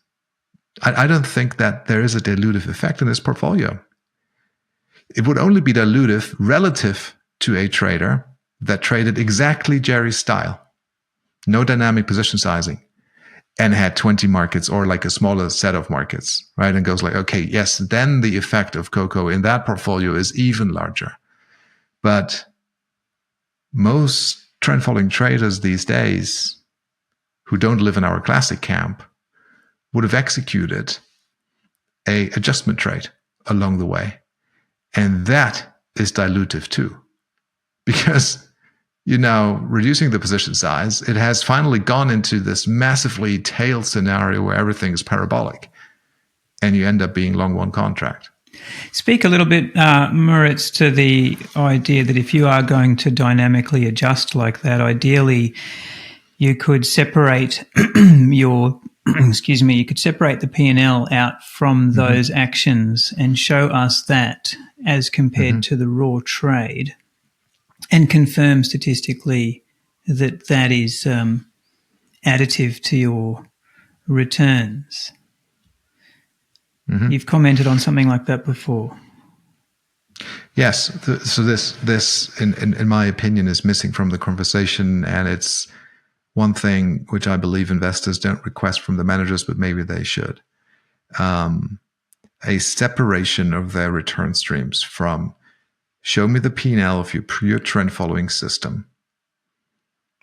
I don't think that there is a dilutive effect in his portfolio. It would only be dilutive relative to a trader that traded exactly Jerry's style, no dynamic position sizing, and had 20 markets or like a smaller set of markets, right? And goes like, okay, yes, then the effect of cocoa in that portfolio is even larger. But most trend following traders these days who don't live in our classic camp would have executed a adjustment trade along the way. And that is dilutive too, because you're now reducing the position size. It has finally gone into this massively tailed scenario where everything is parabolic, and you end up being long one contract. Speak a little bit, Moritz, to the idea that if you are going to dynamically adjust like that, ideally you could separate you could separate the P&L out from those actions and show us that as compared to the raw trade, and confirm statistically that that is additive to your returns. You've commented on something like that before. Yes. So this, in my opinion, is missing from the conversation, and it's one thing which I believe investors don't request from the managers, but maybe they should. A separation of their return streams from show me the P&L of your pure trend following system.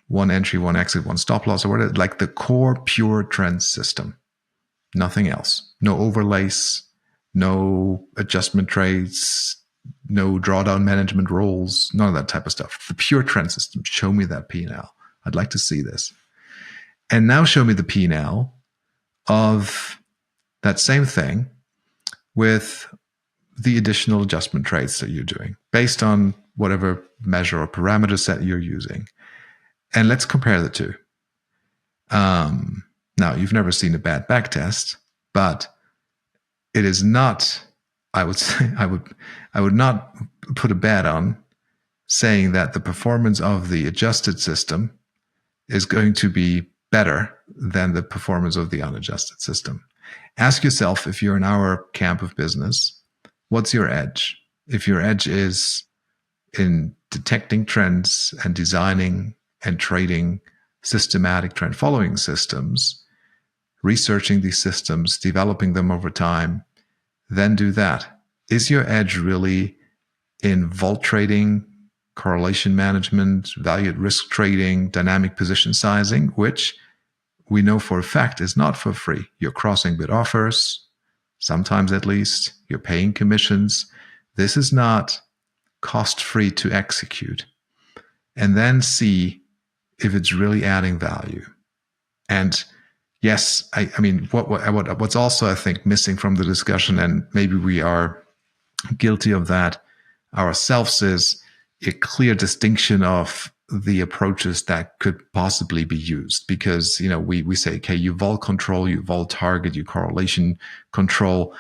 One entry, one exit, one stop loss, or whatever, like the core pure trend system. Nothing else. No overlays, no adjustment trades, no drawdown management roles, none of that type of stuff. The pure trend system. Show me that P&L. I'd like to see this. And now show me the P&L of that same thing with the additional adjustment trades that you're doing based on whatever measure or parameter set you're using. And let's compare the two. Now, you've never seen a bad backtest, but it is not, I would say, I would not put a bet on saying that the performance of the adjusted system is going to be better than the performance of the unadjusted system. Ask yourself, if you're in our camp of business, what's your edge? If your edge is in detecting trends and designing and trading systematic trend following systems, researching these systems, developing them over time, then do that. Is your edge really in vol trading, correlation management, value at risk trading, dynamic position sizing, which we know for a fact is not for free? You're crossing bid offers, sometimes at least, you're paying commissions. This is not cost-free to execute. And then see if it's really adding value. And yes, I mean, what's also, I think, missing from the discussion, and maybe we are guilty of that ourselves, is a clear distinction of the approaches that could possibly be used. Because, we say, okay, you vol control, you vol target, you correlation control.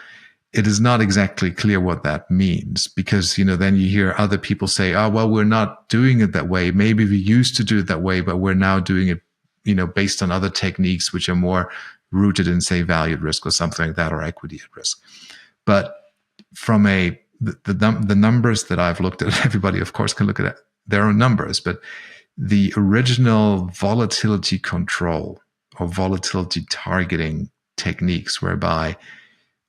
It is not exactly clear what that means, because, then you hear other people say, oh, well, we're not doing it that way. Maybe we used to do it that way, but we're now doing it, based on other techniques, which are more rooted in, say, value at risk or something like that, or equity at risk. But from the numbers that I've looked at, everybody, of course, can look at their own numbers, but the original volatility control or volatility targeting techniques, whereby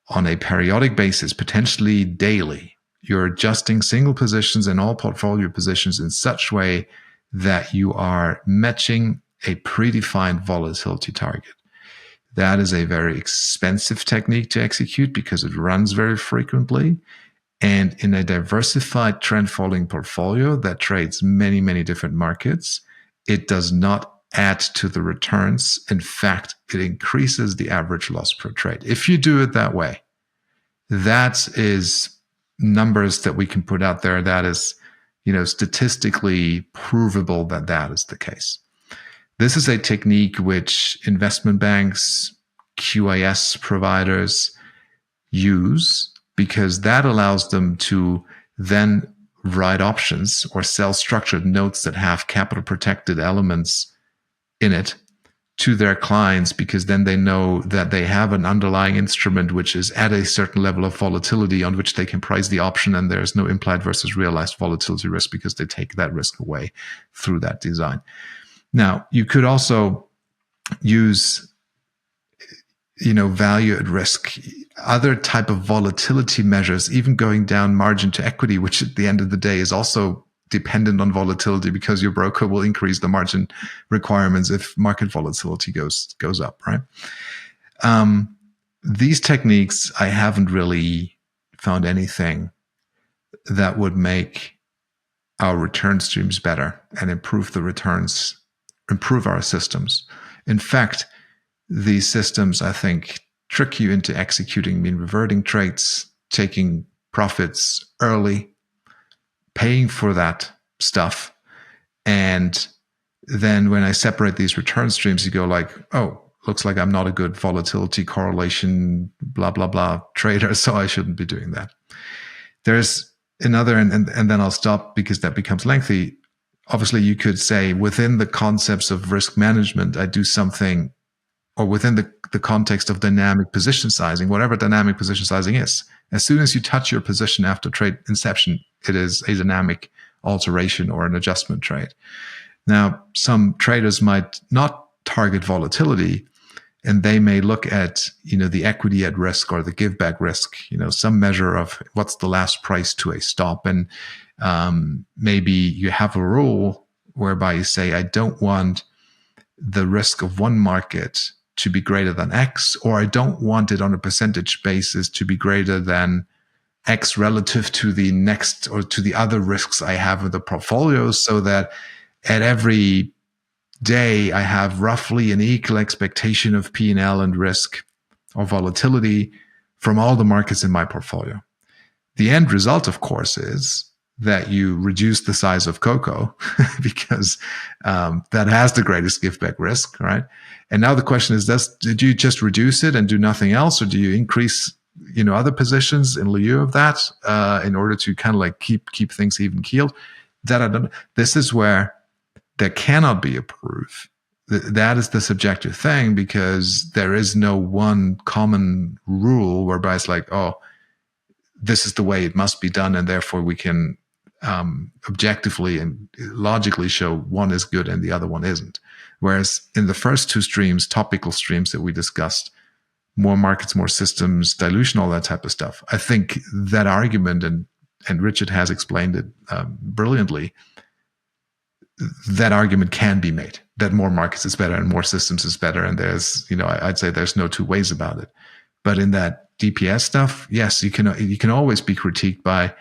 on a periodic basis, potentially daily, you're adjusting single positions and all portfolio positions in such way that you are matching a predefined volatility target. That is a very expensive technique to execute because it runs very frequently. And in a diversified trend following portfolio that trades many, many different markets, it does not add to the returns. In fact, it increases the average loss per trade. If you do it that way, that is numbers that we can put out there. That is, statistically provable that is the case. This is a technique which investment banks, QIS providers use, because that allows them to then write options or sell structured notes that have capital protected elements in it to their clients, because then they know that they have an underlying instrument which is at a certain level of volatility on which they can price the option, and there's no implied versus realized volatility risk because they take that risk away through that design. Now, you could also use, value at risk, other type of volatility measures, even going down margin to equity, which at the end of the day is also dependent on volatility, because your broker will increase the margin requirements if market volatility goes up, right? These techniques, I haven't really found anything that would make our return streams better and improve the returns, improve our systems. In fact, these systems, I think, trick you into executing mean reverting trades, taking profits early, paying for that stuff. And then when I separate these return streams, you go like, oh, looks like I'm not a good volatility correlation, blah, blah, blah trader, so I shouldn't be doing that. There's another, and then I'll stop because that becomes lengthy. Obviously, you could say within the concepts of risk management, I do something, or within the context of dynamic position sizing, whatever dynamic position sizing is. As soon as you touch your position after trade inception, it is a dynamic alteration or an adjustment trade. Now, some traders might not target volatility, and they may look at, the equity at risk or the give back risk, some measure of what's the last price to a stop. And maybe you have a rule whereby you say, I don't want the risk of one market to be greater than X, or I don't want it on a percentage basis to be greater than X relative to the next or to the other risks I have in the portfolio, so that at every day I have roughly an equal expectation of P&L and risk or volatility from all the markets in my portfolio. The end result, of course, is that you reduce the size of cocoa because that has the greatest give back risk, right? And now the question is, did you just reduce it and do nothing else, or do you increase, other positions in lieu of that in order to kind of like keep things even keeled? That I don't. This is where there cannot be a proof. That is the subjective thing, because there is no one common rule whereby it's like, oh, this is the way it must be done, and therefore we can objectively and logically show one is good and the other one isn't. Whereas in the first two streams, topical streams that we discussed, more markets, more systems, dilution, all that type of stuff, I think that argument, and Richard has explained it brilliantly, that argument can be made, that more markets is better and more systems is better. And there's, I'd say there's no two ways about it. But in that DPS stuff, yes, you can always be critiqued by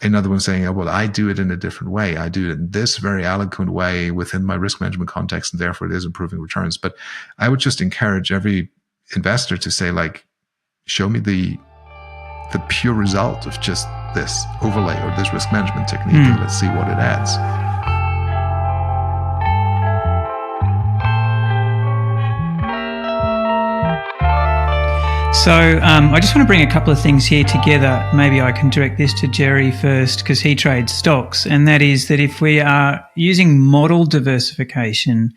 another one saying, oh, well, I do it in a different way. I do it in this very eloquent way within my risk management context, and therefore it is improving returns. But I would just encourage every investor to say, like, show me the pure result of just this overlay or this risk management technique, and let's see what it adds. So I just want to bring a couple of things here together. Maybe I can direct this to Jerry first, because he trades stocks, and that is that if we are using model diversification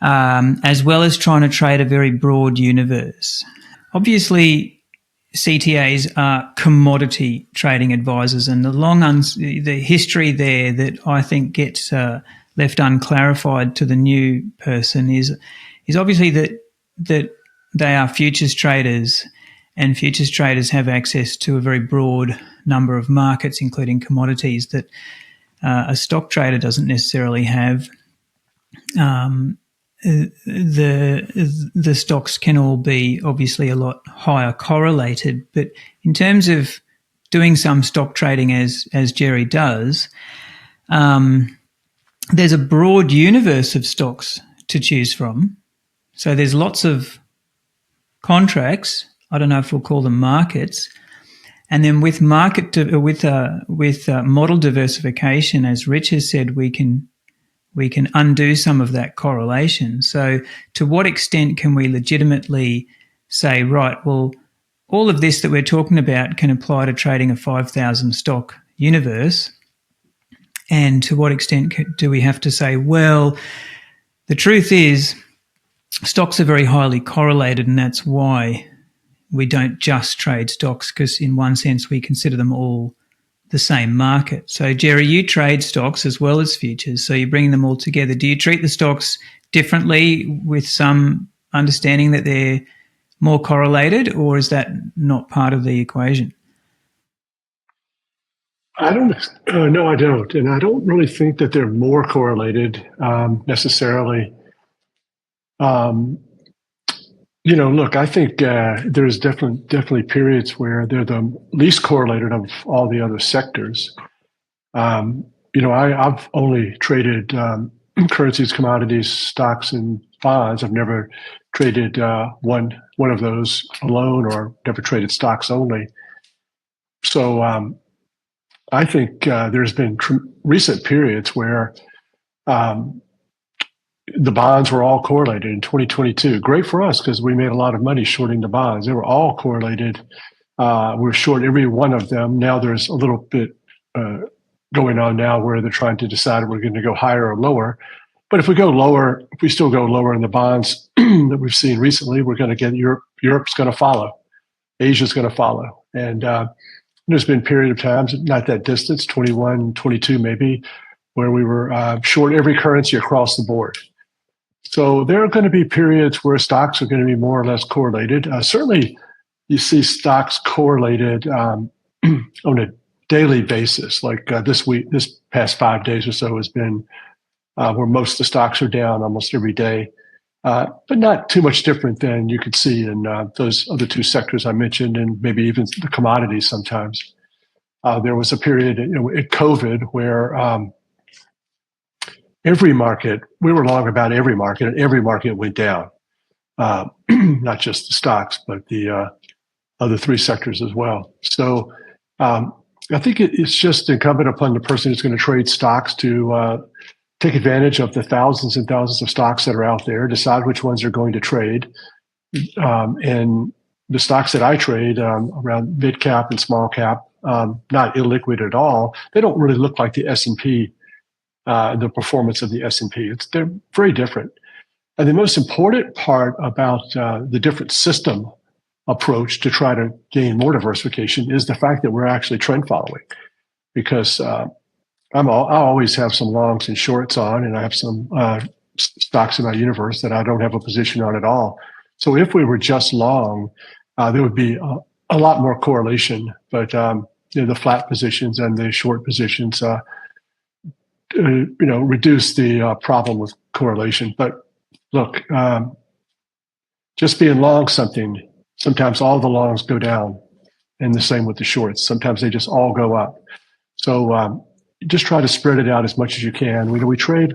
as well as trying to trade a very broad universe, obviously CTAs are commodity trading advisors, and the history there that I think gets left unclarified to the new person is obviously that they are futures traders, and futures traders have access to a very broad number of markets, including commodities, that a stock trader doesn't necessarily have. The stocks can all be obviously a lot higher correlated, but in terms of doing some stock trading as Jerry does, there's a broad universe of stocks to choose from. So there's lots of contracts. I don't know if we'll call them markets. And then with model diversification, as Rich has said, we can undo some of that correlation. So to what extent can we legitimately say, right, well, all of this that we're talking about can apply to trading a 5,000 stock universe? And to what extent do we have to say, well, the truth is stocks are very highly correlated, and that's why we don't just trade stocks, because in one sense we consider them all the same market. So, Jerry, you trade stocks as well as futures, so you bring them all together. Do you treat the stocks differently with some understanding that they're more correlated, or is that not part of the equation? I don't. No, I don't, and I don't really think that they're more correlated necessarily. Look, I think there's definitely periods where they're the least correlated of all the other sectors. I've only traded currencies, commodities, stocks, and bonds. I've never traded one of those alone, or never traded stocks only. So I think there's been recent periods where the bonds were all correlated in 2022. Great for us, because we made a lot of money shorting the bonds. They were all correlated. We were short every one of them. Now there's a little bit going on now where they're trying to decide if we're going to go higher or lower. But if we go lower, if we still go lower in the bonds that we've seen recently, we're going to get Europe's going to follow. Asia's going to follow. And There's been a period of times, not that distance, 21, 22 maybe, where we were short every currency across the board. So there are going to be periods where stocks are going to be more or less correlated. Certainly, you see stocks correlated on a daily basis. Like this past 5 days or so has been where most of the stocks are down almost every day, but not too much different than you could see in those other two sectors I mentioned, and maybe even the commodities sometimes. There was a period in COVID where every market, we were long about every market, and every market went down. Not just the stocks, but the other three sectors as well. So I think it's just incumbent upon the person who's going to trade stocks to take advantage of the thousands and thousands of stocks that are out there, decide which ones are going to trade. And the stocks that I trade around mid cap and small cap, not illiquid at all, they don't really look like the S&P, the performance of the S&P. They're very different. And the most important part about the different system approach to try to gain more diversification is the fact that we're actually trend following, because I always have some longs and shorts on, and I have some stocks in my universe that I don't have a position on at all. So if we were just long, there would be a lot more correlation. But the flat positions and the short positions, reduce the problem with correlation. But look, just being long something, sometimes all the longs go down, and the same with the shorts. Sometimes they just all go up. So just try to spread it out as much as you can. We trade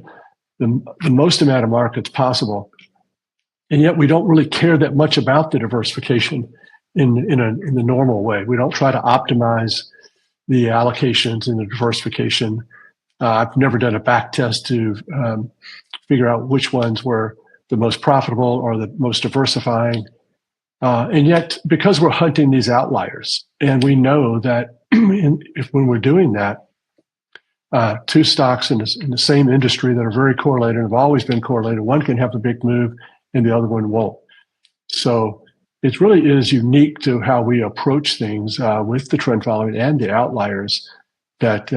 the most amount of markets possible, and yet we don't really care that much about the diversification in the normal way. We don't try to optimize the allocations and the diversification. I've never done a back test to figure out which ones were the most profitable or the most diversifying. And yet, because we're hunting these outliers, and we know that when we're doing that, two stocks in the same industry that are very correlated and have always been correlated, one can have a big move and the other one won't. So it really is unique to how we approach things with the trend following and the outliers, that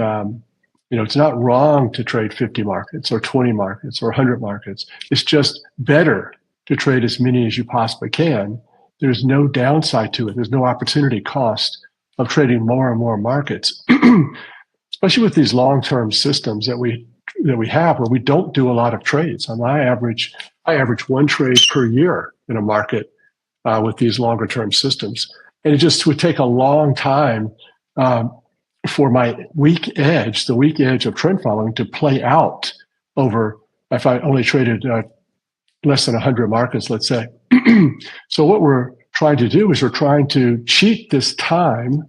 it's not wrong to trade 50 markets or 20 markets or 100 markets. It's just better to trade as many as you possibly can. There's no downside to it. There's no opportunity cost of trading more and more markets, especially with these long-term systems that we have, where we don't do a lot of trades. I average one trade per year in a market with these longer-term systems, and it just would take a long time for my weak edge, the weak edge of trend following, to play out over, if I only traded less than 100 markets, let's say. So what we're trying to do is we're trying to cheat this time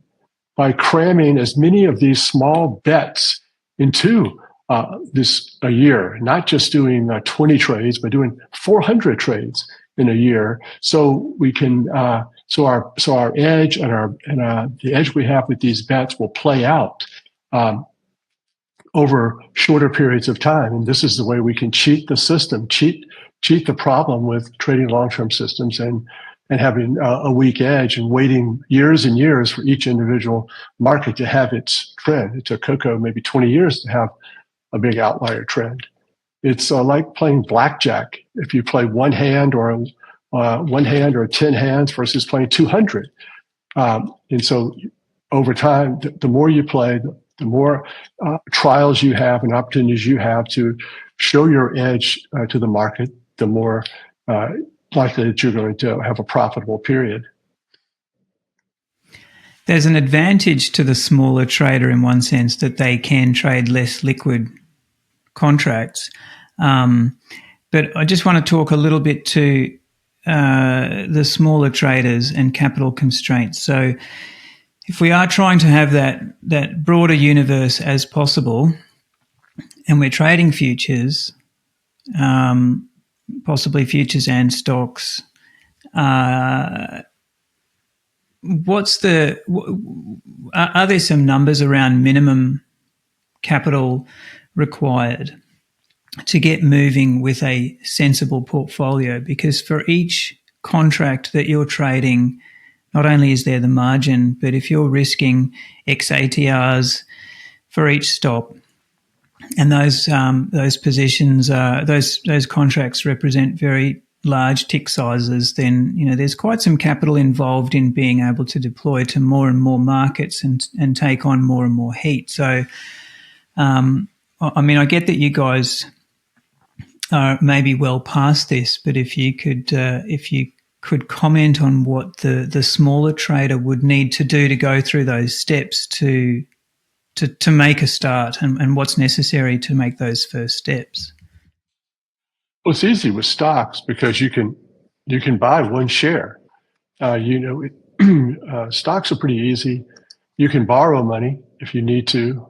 by cramming as many of these small bets into a year, not just doing 20 trades, but doing 400 trades in a year. So we can, so our edge and the edge we have with these bets will play out over shorter periods of time. And this is the way we can cheat the system, cheat the problem with trading long-term systems and having a weak edge and waiting years and years for each individual market to have its trend. It took Coco maybe 20 years to have a big outlier trend. It's like playing blackjack. If you play one hand or 10 hands versus playing 200. And so over time, the more you play, the more trials you have and opportunities you have to show your edge to the market, the more likely that you're going to have a profitable period. There's an advantage to the smaller trader in one sense, that they can trade less liquid contracts. But I just want to talk a little bit to the smaller traders and capital constraints. So if we are trying to have that broader universe as possible, and we're trading futures, possibly futures and stocks, are there some numbers around minimum capital required to get moving with a sensible portfolio? Because for each contract that you're trading, not only is there the margin, but if you're risking X ATRs for each stop, and those positions, those contracts represent very large tick sizes, then there's quite some capital involved in being able to deploy to more and more markets and take on more and more heat. So, I get that you guys are maybe well past this, but if you could comment on what the smaller trader would need to do to go through those steps to make a start, and what's necessary to make those first steps. Well, it's easy with stocks because you can buy one share. Stocks are pretty easy. You can borrow money if you need to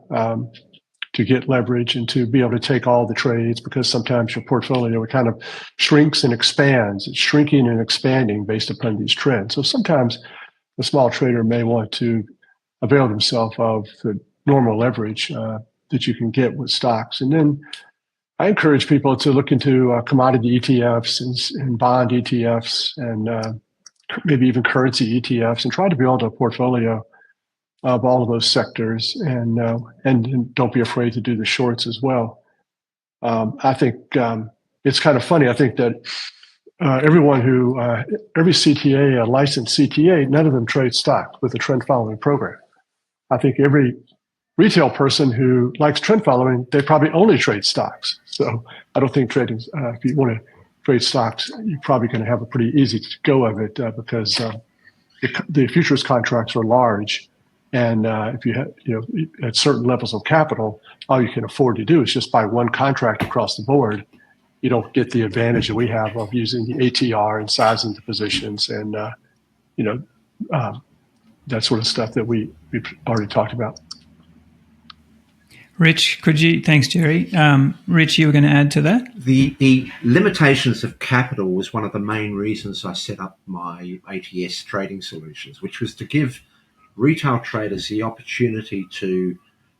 get leverage and to be able to take all the trades, because sometimes your portfolio kind of shrinks and expands. It's shrinking and expanding based upon these trends. So sometimes the small trader may want to avail themselves of the normal leverage that you can get with stocks. And then I encourage people to look into commodity ETFs and bond ETFs and maybe even currency ETFs, and try to build a portfolio of all of those sectors, and don't be afraid to do the shorts as well. I think it's kind of funny. I think that every CTA, a licensed CTA, none of them trade stocks with a trend following program. I think every retail person who likes trend following, they probably only trade stocks. So I don't think trading, if you want to trade stocks, you're probably going to have a pretty easy go of it because the futures contracts are large. And if you have, at certain levels of capital, all you can afford to do is just buy one contract across the board. You don't get the advantage that we have of using the ATR and sizing the positions and that sort of stuff that we've already talked about. Rich, thanks, Jerry. Rich, you were going to add to that? The limitations of capital was one of the main reasons I set up my ATS trading solutions, which was to give retail traders the opportunity to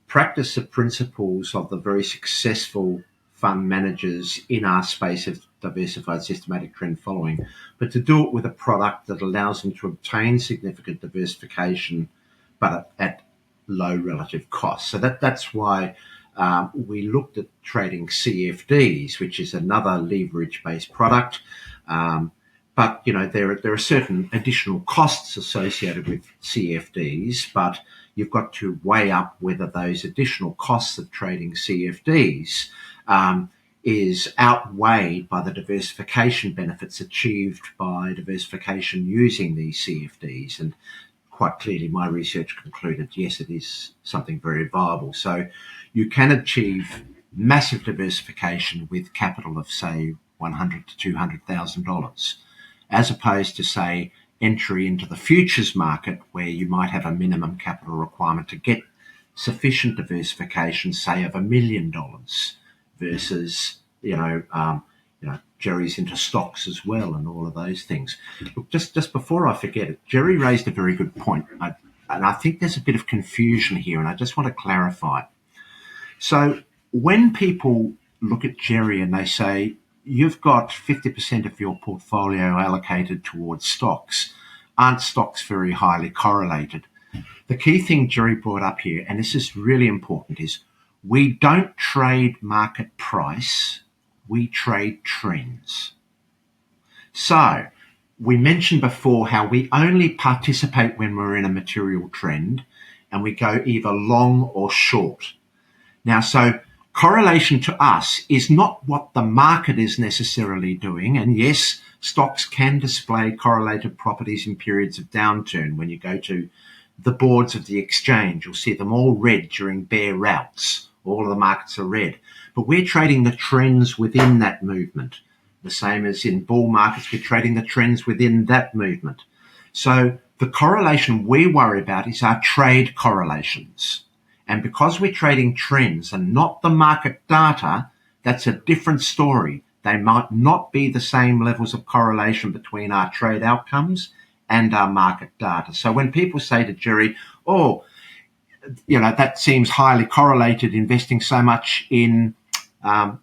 practice the principles of the very successful fund managers in our space of diversified systematic trend following, but to do it with a product that allows them to obtain significant diversification, but at low relative cost. So that's why we looked at trading CFDs, which is another leverage-based product. But there are certain additional costs associated with CFDs, but you've got to weigh up whether those additional costs of trading CFDs is outweighed by the diversification benefits achieved by diversification using these CFDs. And quite clearly, my research concluded, yes, it is something very viable. So you can achieve massive diversification with capital of, say, $100,000 to $200,000. As opposed to, say, entry into the futures market where you might have a minimum capital requirement to get sufficient diversification, say, of $1 million versus, Jerry's into stocks as well and all of those things. Look, just before I forget it, Jerry raised a very good point. And I think there's a bit of confusion here, and I just want to clarify. So when people look at Jerry and they say, you've got 50% of your portfolio allocated towards stocks. Aren't stocks very highly correlated? The key thing Jerry brought up here, and this is really important, is we don't trade market price, we trade trends. So we mentioned before how we only participate when we're in a material trend, and we go either long or short. Now, so correlation to us is not what the market is necessarily doing. And yes, stocks can display correlated properties in periods of downturn. When you go to the boards of the exchange, you'll see them all red during bear routes. All of the markets are red. But we're trading the trends within that movement. The same as in bull markets, we're trading the trends within that movement. So the correlation we worry about is our trade correlations. And because we're trading trends and not the market data, that's a different story. They might not be the same levels of correlation between our trade outcomes and our market data. So when people say to Jerry, that seems highly correlated, investing so much in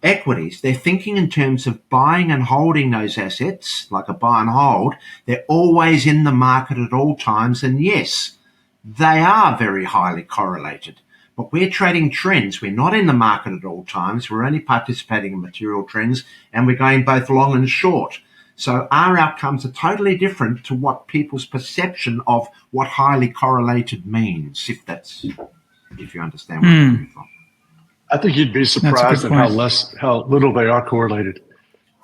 equities. They're thinking in terms of buying and holding those assets, like a buy and hold. They're always in the market at all times. And yes, they are very highly correlated. But we're trading trends. We're not in the market at all times. We're only participating in material trends, and we're going both long and short. So our outcomes are totally different to what people's perception of what highly correlated means, if you understand where I'm coming from. I think you'd be surprised at how little they are correlated.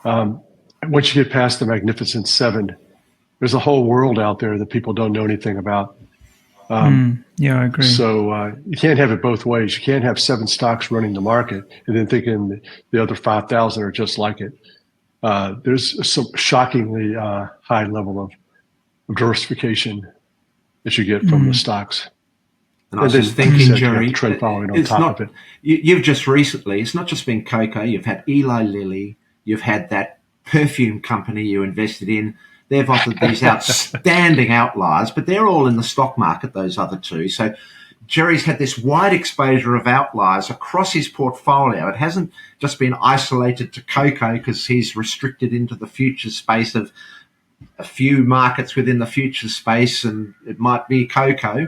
Once you get past the Magnificent Seven, there's a whole world out there that people don't know anything about. Yeah, I agree. So you can't have it both ways. You can't have 7 stocks running the market and then thinking the other 5,000 are just like it. There's some shockingly high level of diversification that you get from the stocks. And I was just thinking, Jerry, trend following on top of it. You've just recently, it's not just been cocoa, you've had Eli Lilly, you've had that perfume company you invested in. They've offered these outstanding outliers, but they're all in the stock market, those other two. So Jerry's had this wide exposure of outliers across his portfolio. It hasn't just been isolated to cocoa because he's restricted into the futures space of a few markets within the futures space, and it might be cocoa.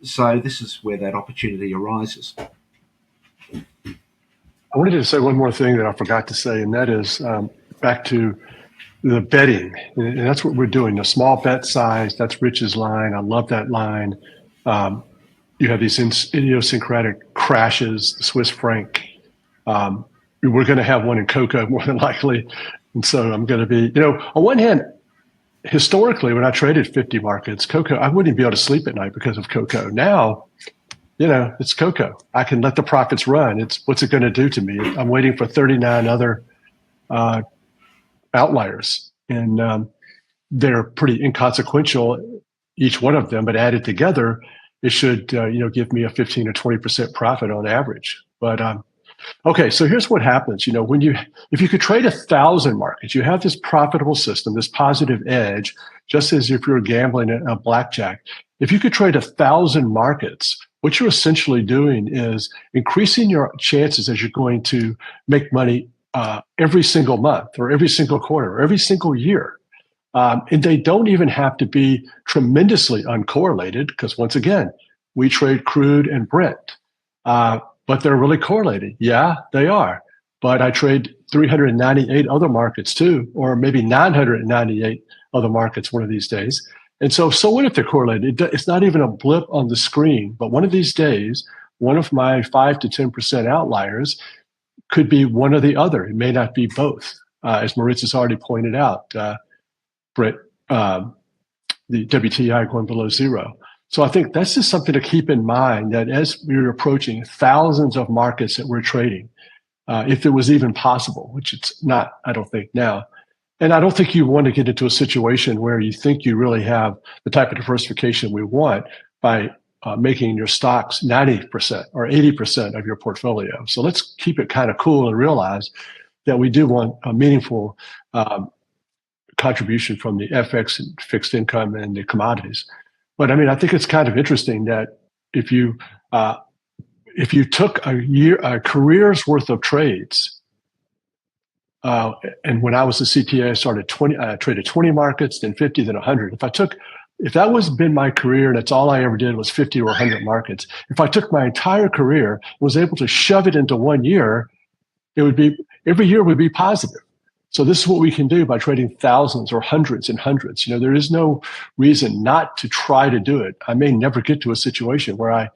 So this is where that opportunity arises. I wanted to say one more thing that I forgot to say, and that is back to the betting. And that's what we're doing. The small bet size, that's Rich's line. I love that line. You have these idiosyncratic crashes, the Swiss franc. We're going to have one in cocoa more than likely. And so I'm going to be, on one hand, historically, when I traded 50 markets, cocoa, I wouldn't be able to sleep at night because of cocoa. Now, it's cocoa. I can let the profits run. What's it going to do to me? I'm waiting for 39 other outliers, and they're pretty inconsequential, each one of them, but added together, it should, give me a 15 or 20% profit on average. But okay, so here's what happens. If you could trade 1,000 markets, you have this profitable system, this positive edge, just as if you're gambling at a blackjack. If you could trade 1,000 markets, what you're essentially doing is increasing your chances as you're going to make money every single month or every single quarter or every single year. And they don't even have to be tremendously uncorrelated because, once again, we trade crude and Brent. But they're really correlated. Yeah, they are. But I trade 398 other markets too, or maybe 998 other markets one of these days. And so what if they're correlated? It's not even a blip on the screen, but one of these days, one of my 5 to 10% outliers could be one or the other. It may not be both. As Maritz has already pointed out, Brent, the WTI going below zero. So I think that's just something to keep in mind, that as we're approaching thousands of markets that we're trading, if it was even possible, which it's not, I don't think now. And I don't think you want to get into a situation where you think you really have the type of diversification we want by making your stocks 90% or 80% of your portfolio. So let's keep it kind of cool and realize that we do want a meaningful contribution from the FX and fixed income and the commodities. But I think it's kind of interesting that if you took a career's worth of trades, and when I was a CTA, I started traded 20 markets, then 50, then 100. If that was been my career, and that's all I ever did was 50 or 100 markets, if I took my entire career and was able to shove it into 1 year, every year would be positive. So this is what we can do by trading thousands or hundreds and hundreds. There is no reason not to try to do it. I may never get to a situation where I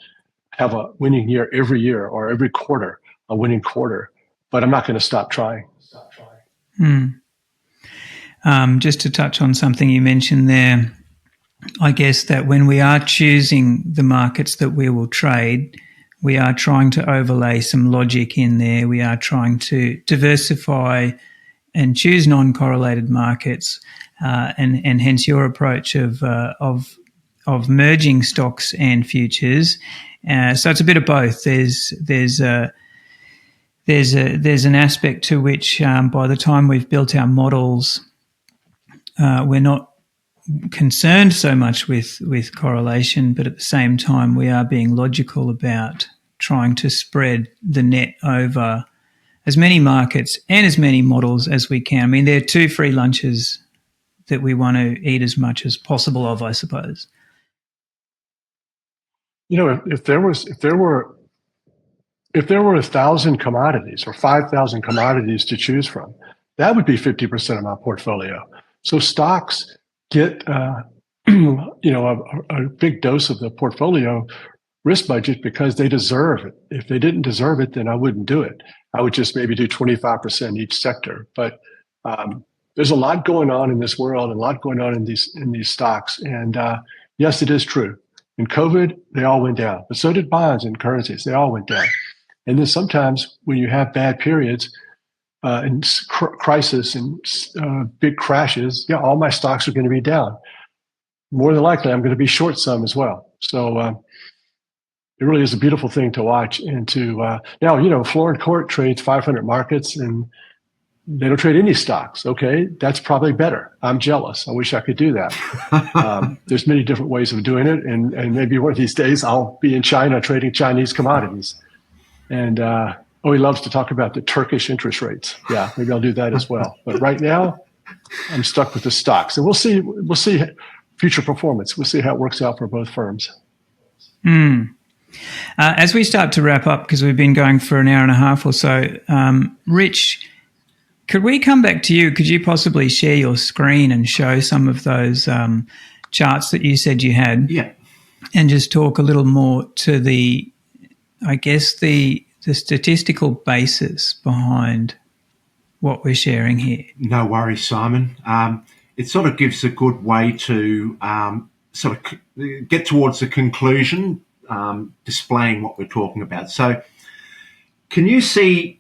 have a winning year every year or every quarter, a winning quarter, but I'm not going to stop trying. Just to touch on something you mentioned there, I guess that when we are choosing the markets that we will trade, we are trying to overlay some logic in there. We are trying to diversify and choose non-correlated markets, and hence your approach of merging stocks and futures. So it's a bit of both. There's an aspect to which by the time we've built our models, we're not concerned so much with correlation, but at the same time we are being logical about trying to spread the net over as many markets and as many models as we can. I mean, there are 2 free lunches that we want to eat as much as possible of, I suppose. If there were 1,000 commodities or 5,000 commodities to choose from, that would be 50% of my portfolio. So stocks get a big dose of the portfolio risk budget because they deserve it. If they didn't deserve it, then I wouldn't do it. I would just maybe do 25% each sector. But there's a lot going on in this world, and a lot going on in these stocks. And yes, it is true. In COVID, they all went down, but so did bonds and currencies. They all went down. And then sometimes when you have bad periods and crisis and big crashes, all my stocks are going to be down. More than likely, I'm going to be short some as well. So it really is a beautiful thing to watch. And to now, Floor and Court trades 500 markets, and they don't trade any stocks. Okay, that's probably better. I'm jealous. I wish I could do that. There's many different ways of doing it, and maybe one of these days I'll be in China trading Chinese commodities. And he loves to talk about the Turkish interest rates. Yeah, maybe I'll do that as well. But right now, I'm stuck with the stocks, and we'll see future performance. We'll see how it works out for both firms. As we start to wrap up, because we've been going for an hour and a half or so, Rich, could we come back to you? Could you possibly share your screen and show some of those charts that you said you had? Yeah. And just talk a little more to the statistical basis behind what we're sharing here. No worries, Simon. It sort of gives a good way to sort of get towards the conclusion, displaying what we're talking about. So can you see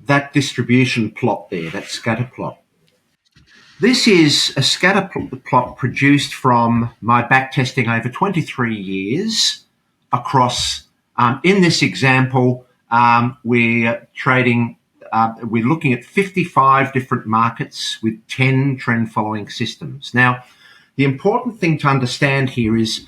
that distribution plot there, that scatter plot? This is a scatter plot produced from my backtesting over 23 years across, in this example, we're looking at 55 different markets with 10 trend following systems. Now, the important thing to understand here is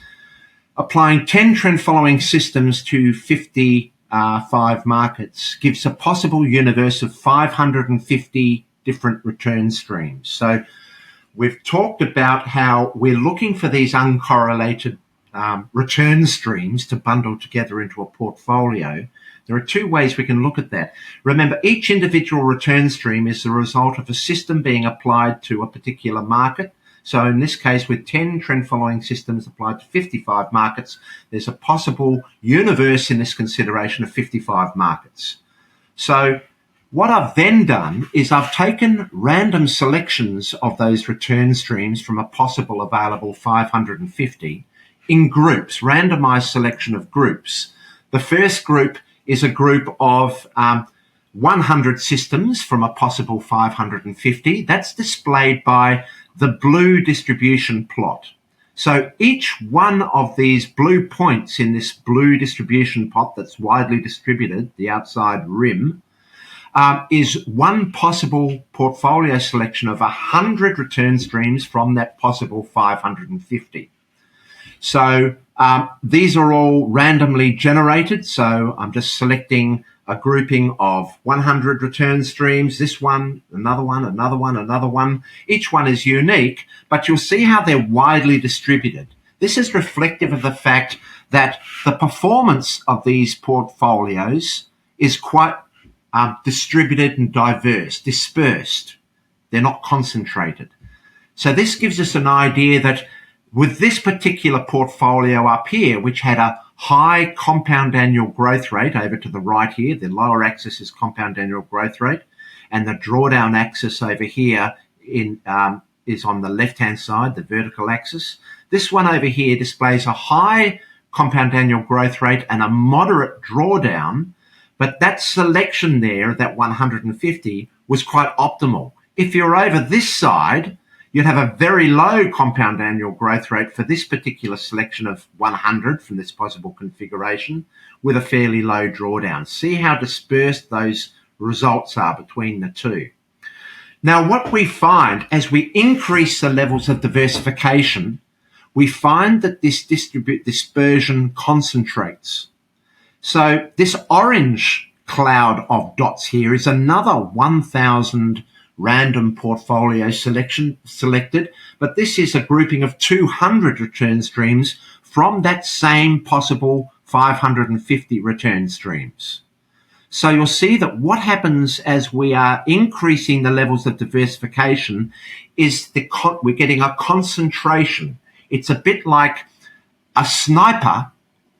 applying 10 trend following systems to 55 markets gives a possible universe of 550 different return streams. So we've talked about how we're looking for these uncorrelated return streams to bundle together into a portfolio. There are 2 ways we can look at that. Remember, each individual return stream is the result of a system being applied to a particular market. So in this case, with 10 trend following systems applied to 55 markets, there's a possible universe in this consideration of 55 markets. So what I've then done is I've taken random selections of those return streams from a possible available 550 in groups, randomized selection of groups. The first group is a group of 100 systems from a possible 550. That's displayed by the blue distribution plot. So each one of these blue points in this blue distribution plot that's widely distributed, the outside rim, is one possible portfolio selection of 100 return streams from that possible 550. So these are all randomly generated. So I'm just selecting a grouping of 100 return streams, this one, another one, another one, another one. Each one is unique, but you'll see how they're widely distributed. This is reflective of the fact that the performance of these portfolios is quite distributed and diverse, dispersed. They're not concentrated. So this gives us an idea that with this particular portfolio up here, which had a high compound annual growth rate over to the right here, the lower axis is compound annual growth rate, and the drawdown axis over here is on the left-hand side, the vertical axis. This one over here displays a high compound annual growth rate and a moderate drawdown, but that selection there, that 150, was quite optimal. If you're over this side, you'd have a very low compound annual growth rate for this particular selection of 100 from this possible configuration with a fairly low drawdown. See how dispersed those results are between the 2. Now, what we find as we increase the levels of diversification, we find that this dispersion concentrates. So this orange cloud of dots here is another 1,000 random portfolio selected, but this is a grouping of 200 return streams from that same possible 550 return streams. So you'll see that what happens as we are increasing the levels of diversification is we're getting a concentration. It's a bit like a sniper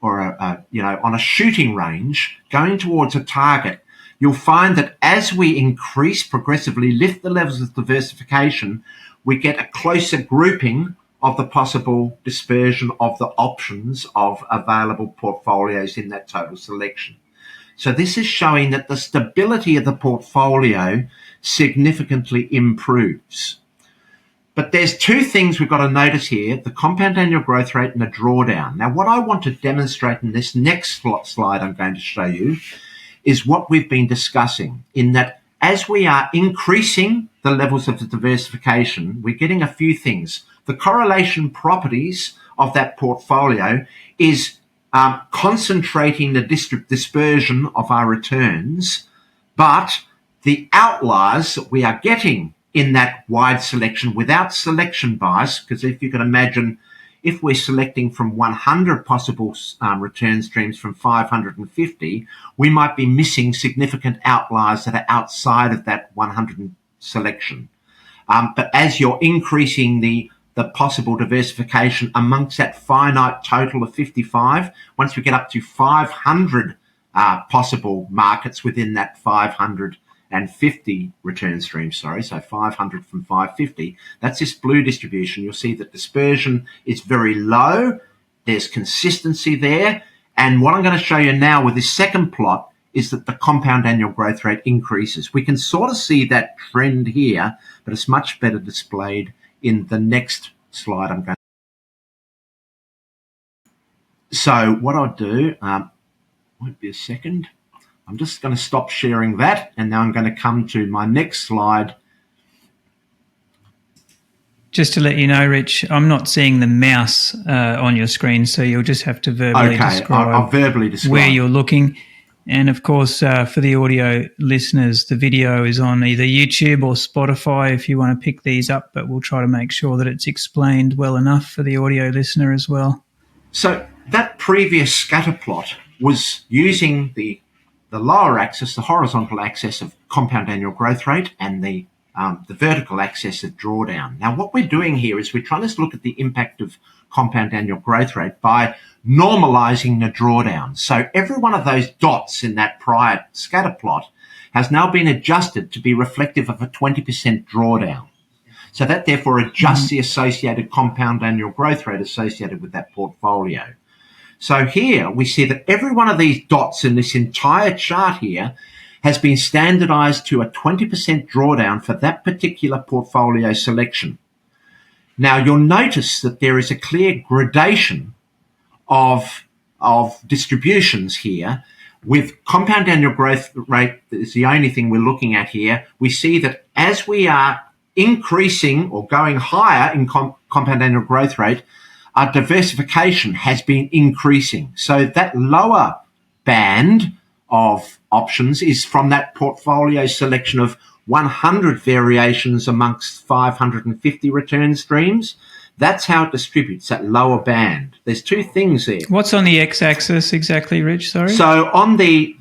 or on a shooting range going towards a target. You'll find that as we progressively lift the levels of diversification, we get a closer grouping of the possible dispersion of the options of available portfolios in that total selection. So this is showing that the stability of the portfolio significantly improves. But there's two things we've got to notice here, the compound annual growth rate and the drawdown. Now, what I want to demonstrate in this next slide I'm going to show you is what we've been discussing, in that as we are increasing the levels of the diversification, we're getting a few things. The correlation properties of that portfolio is concentrating the dispersion of our returns, but the outliers that we are getting in that wide selection without selection bias, because if you can imagine, if we're selecting from 100 possible return streams from 550, we might be missing significant outliers that are outside of that 100 selection. But as you're increasing the possible diversification amongst that finite total of 55, once we get up to 500 possible markets within that 550 return stream, so 500 from 550, that's this blue distribution. You'll see that dispersion is very low. There's consistency there. And what I'm going to show you now with this second plot is that the compound annual growth rate increases. We can sort of see that trend here, but it's much better displayed in the next slide I'm going to. So what I'll do, won't be a second. I'm just going to stop sharing that, and now I'm going to come to my next slide. Just to let you know, Rich, I'm not seeing the mouse on your screen, so you'll just have to verbally describe, I'll verbally describe where you're looking. And of course, for the audio listeners, the video is on either YouTube or Spotify if you want to pick these up, but we'll try to make sure that it's explained well enough for the audio listener as well. So that previous scatter plot was using the lower axis, the horizontal axis of compound annual growth rate, and the vertical axis of drawdown. Now, what we're doing here is we're trying to look at the impact of compound annual growth rate by normalizing the drawdown. So every one of those dots in that prior scatter plot has now been adjusted to be reflective of a 20% drawdown. So that therefore adjusts the associated compound annual growth rate associated with that portfolio. So here we see that every one of these dots in this entire chart here has been standardized to a 20% drawdown for that particular portfolio selection. Now you'll notice that there is a clear gradation of distributions here. With compound annual growth rate is the only thing we're looking at here. We see that as we are increasing or going higher in compound annual growth rate, our diversification has been increasing. So that lower band of options is from that portfolio selection of 100 variations amongst 550 return streams. That's how it distributes, that lower band. There's two things there. What's on the x-axis exactly, Rich? Sorry. So on the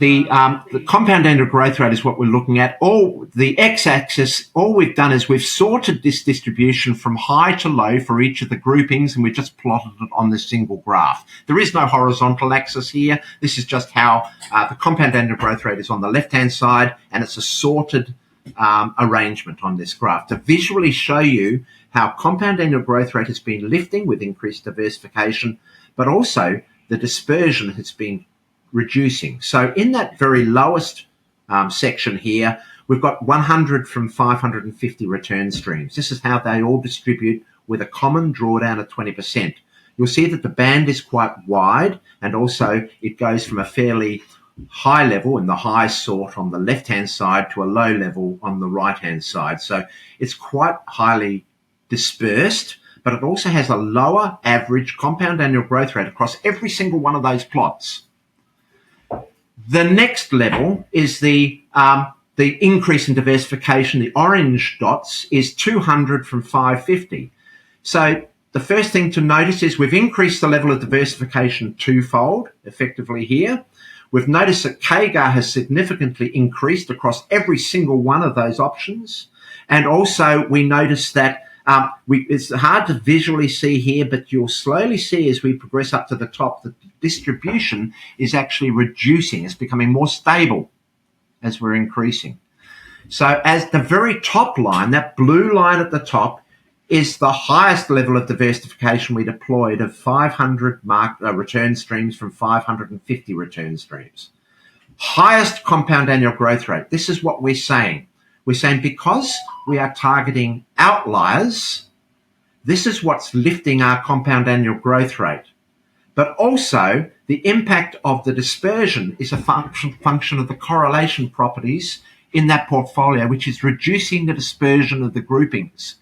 compound annual growth rate is what we're looking at. The x-axis, all we've done is we've sorted this distribution from high to low for each of the groupings, and we've just plotted it on this single graph. There is no horizontal axis here. This is just how the compound annual growth rate is on the left-hand side, and it's a sorted arrangement on this graph to visually show you how compound annual growth rate has been lifting with increased diversification, but also the dispersion has been reducing. So in that very lowest section here, we've got 100 from 550 return streams. This is how they all distribute with a common drawdown of 20%. You'll see that the band is quite wide, and also it goes from a fairly high level in the high sort on the left-hand side to a low level on the right-hand side. So it's quite highly dispersed, but it also has a lower average compound annual growth rate across every single one of those plots. The next level is the increase in diversification. The orange dots is 200 from 550. So the first thing to notice is we've increased the level of diversification twofold, effectively here. We've noticed that CAGR has significantly increased across every single one of those options. And also we notice that it's hard to visually see here, but you'll slowly see as we progress up to the top that the distribution is actually reducing. It's becoming more stable as we're increasing. So as the very top line, that blue line at the top, is the highest level of diversification we deployed of 500 return streams from 550 return streams. Highest compound annual growth rate. This is what we're saying. We're saying because we are targeting outliers, this is what's lifting our compound annual growth rate. But also the impact of the dispersion is a function of the correlation properties in that portfolio, which is reducing the dispersion of the groupings.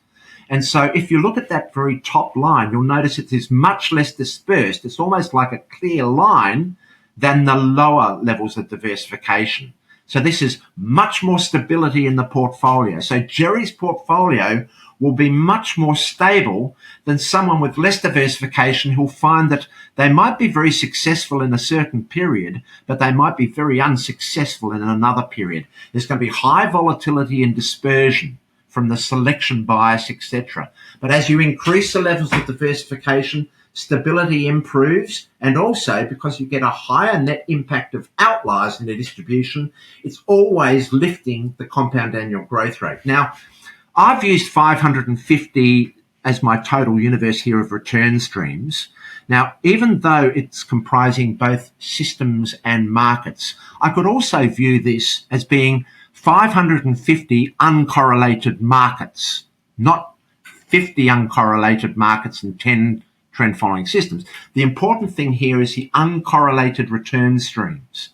And so if you look at that very top line, you'll notice it is much less dispersed. It's almost like a clear line than the lower levels of diversification. So this is much more stability in the portfolio. So Jerry's portfolio will be much more stable than someone with less diversification who'll find that they might be very successful in a certain period, but they might be very unsuccessful in another period. There's going to be high volatility and dispersion from the selection bias, etc. But as you increase the levels of diversification, stability improves, and also because you get a higher net impact of outliers in the distribution, it's always lifting the compound annual growth rate. Now, I've used 550 as my total universe here of return streams. Now, even though it's comprising both systems and markets, I could also view this as being 550 uncorrelated markets, not 50 uncorrelated markets and 10 trend following systems. The important thing here is the uncorrelated return streams.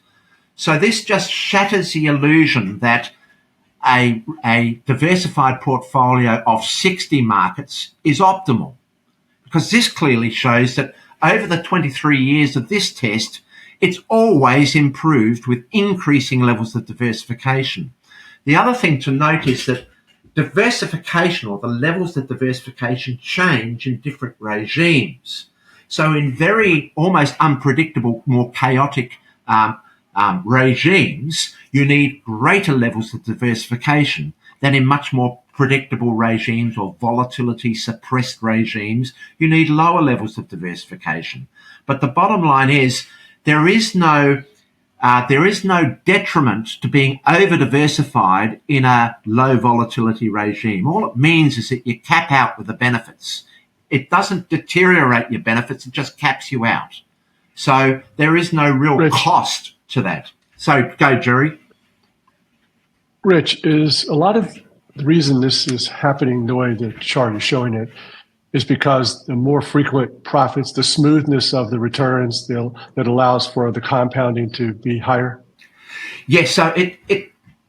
So this just shatters the illusion that a diversified portfolio of 60 markets is optimal, because this clearly shows that over the 23 years of this test, it's always improved with increasing levels of diversification. The other thing to note is that diversification, or the levels of diversification, change in different regimes. So in very almost unpredictable, more chaotic regimes, you need greater levels of diversification than in much more predictable regimes or volatility suppressed regimes. You need lower levels of diversification. But the bottom line is there is no detriment to being over-diversified in a low volatility regime. All it means is that you cap out with the benefits. It doesn't deteriorate your benefits, it just caps you out. So there is no real cost to that. So go, Jerry. Rich, is a lot of the reason this is happening the way the chart is showing it is because the more frequent profits, the smoothness of the returns that allows for the compounding to be higher? Yes, so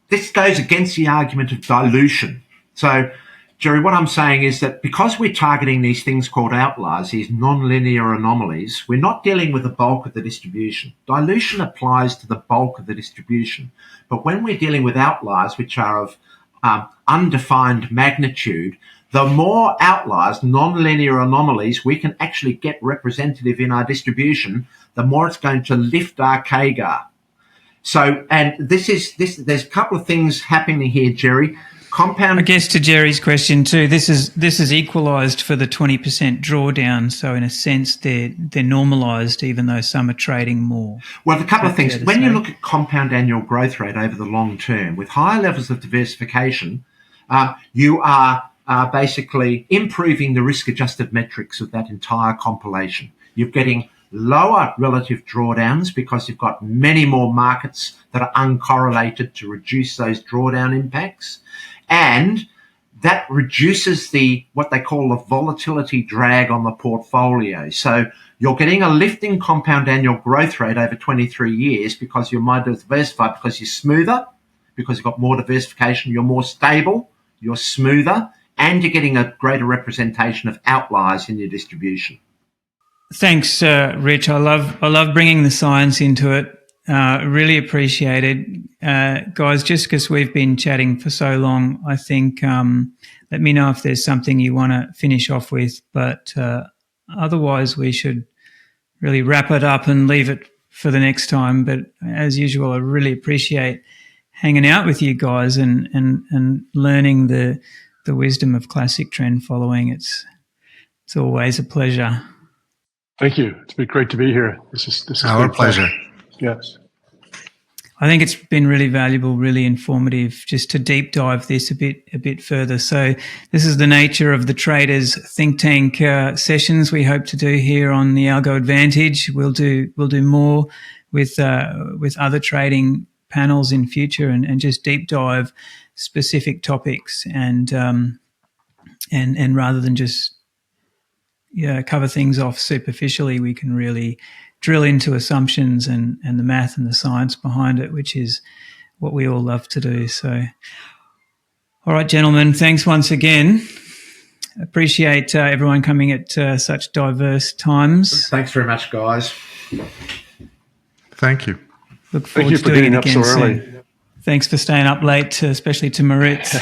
this goes against the argument of dilution. So, Jerry, what I'm saying is that because we're targeting these things called outliers, these nonlinear anomalies, we're not dealing with the bulk of the distribution. Dilution applies to the bulk of the distribution. But when we're dealing with outliers, which are of undefined magnitude, the more outliers, nonlinear anomalies, we can actually get representative in our distribution, the more it's going to lift our CAGR. So, and there's a couple of things happening here, Jerry. I guess to Jerry's question too, this is equalised for the 20% drawdown. So in a sense, they're normalised, even though some are trading more. Well, a couple of things. When you look at compound annual growth rate over the long term, with higher levels of diversification, you are basically improving the risk-adjusted metrics of that entire compilation. You're getting lower relative drawdowns because you've got many more markets that are uncorrelated to reduce those drawdown impacts. And that reduces what they call the volatility drag on the portfolio. So you're getting a lifting compound annual growth rate over 23 years because you're more diversified, because you're smoother, because you've got more diversification, you're more stable, you're smoother, and you're getting a greater representation of outliers in your distribution. Thanks, Rich. I love bringing the science into it. Really appreciate it. Guys, just because we've been chatting for so long, I think let me know if there's something you want to finish off with. But otherwise, we should really wrap it up and leave it for the next time. But as usual, I really appreciate hanging out with you guys and learning the wisdom of classic trend following. It's always a pleasure. Thank you. It's been great to be here. This is our pleasure. Yes. I think it's been really valuable, really informative, just to deep dive this a bit further. So this is the nature of the Traders Think Tank sessions we hope to do here on the Algo Advantage. We'll do more with other trading panels in future and just deep dive specific topics and rather than just cover things off superficially, we can really drill into assumptions and the math and the science behind it, which is what we all love to do. So, all right, gentlemen, thanks once again. Appreciate everyone coming at such diverse times. Thanks very much, guys. Thank you. Look forward to doing it again soon. Thanks for staying up late, especially to Maritz.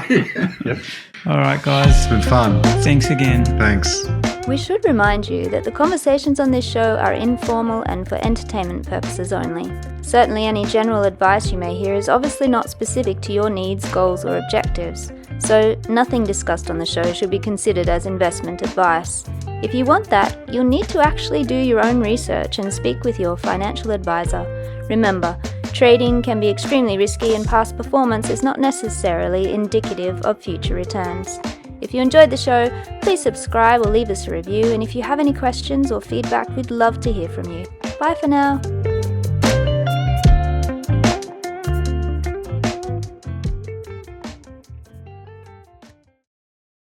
Yep. All right, guys. It's been fun. Thanks again. Thanks. We should remind you that the conversations on this show are informal and for entertainment purposes only. Certainly any general advice you may hear is obviously not specific to your needs, goals or objectives, so nothing discussed on the show should be considered as investment advice. If you want that, you'll need to actually do your own research and speak with your financial advisor. Remember, trading can be extremely risky and past performance is not necessarily indicative of future returns. If you enjoyed the show, please subscribe or leave us a review, and if you have any questions or feedback, we'd love to hear from you. Bye for now.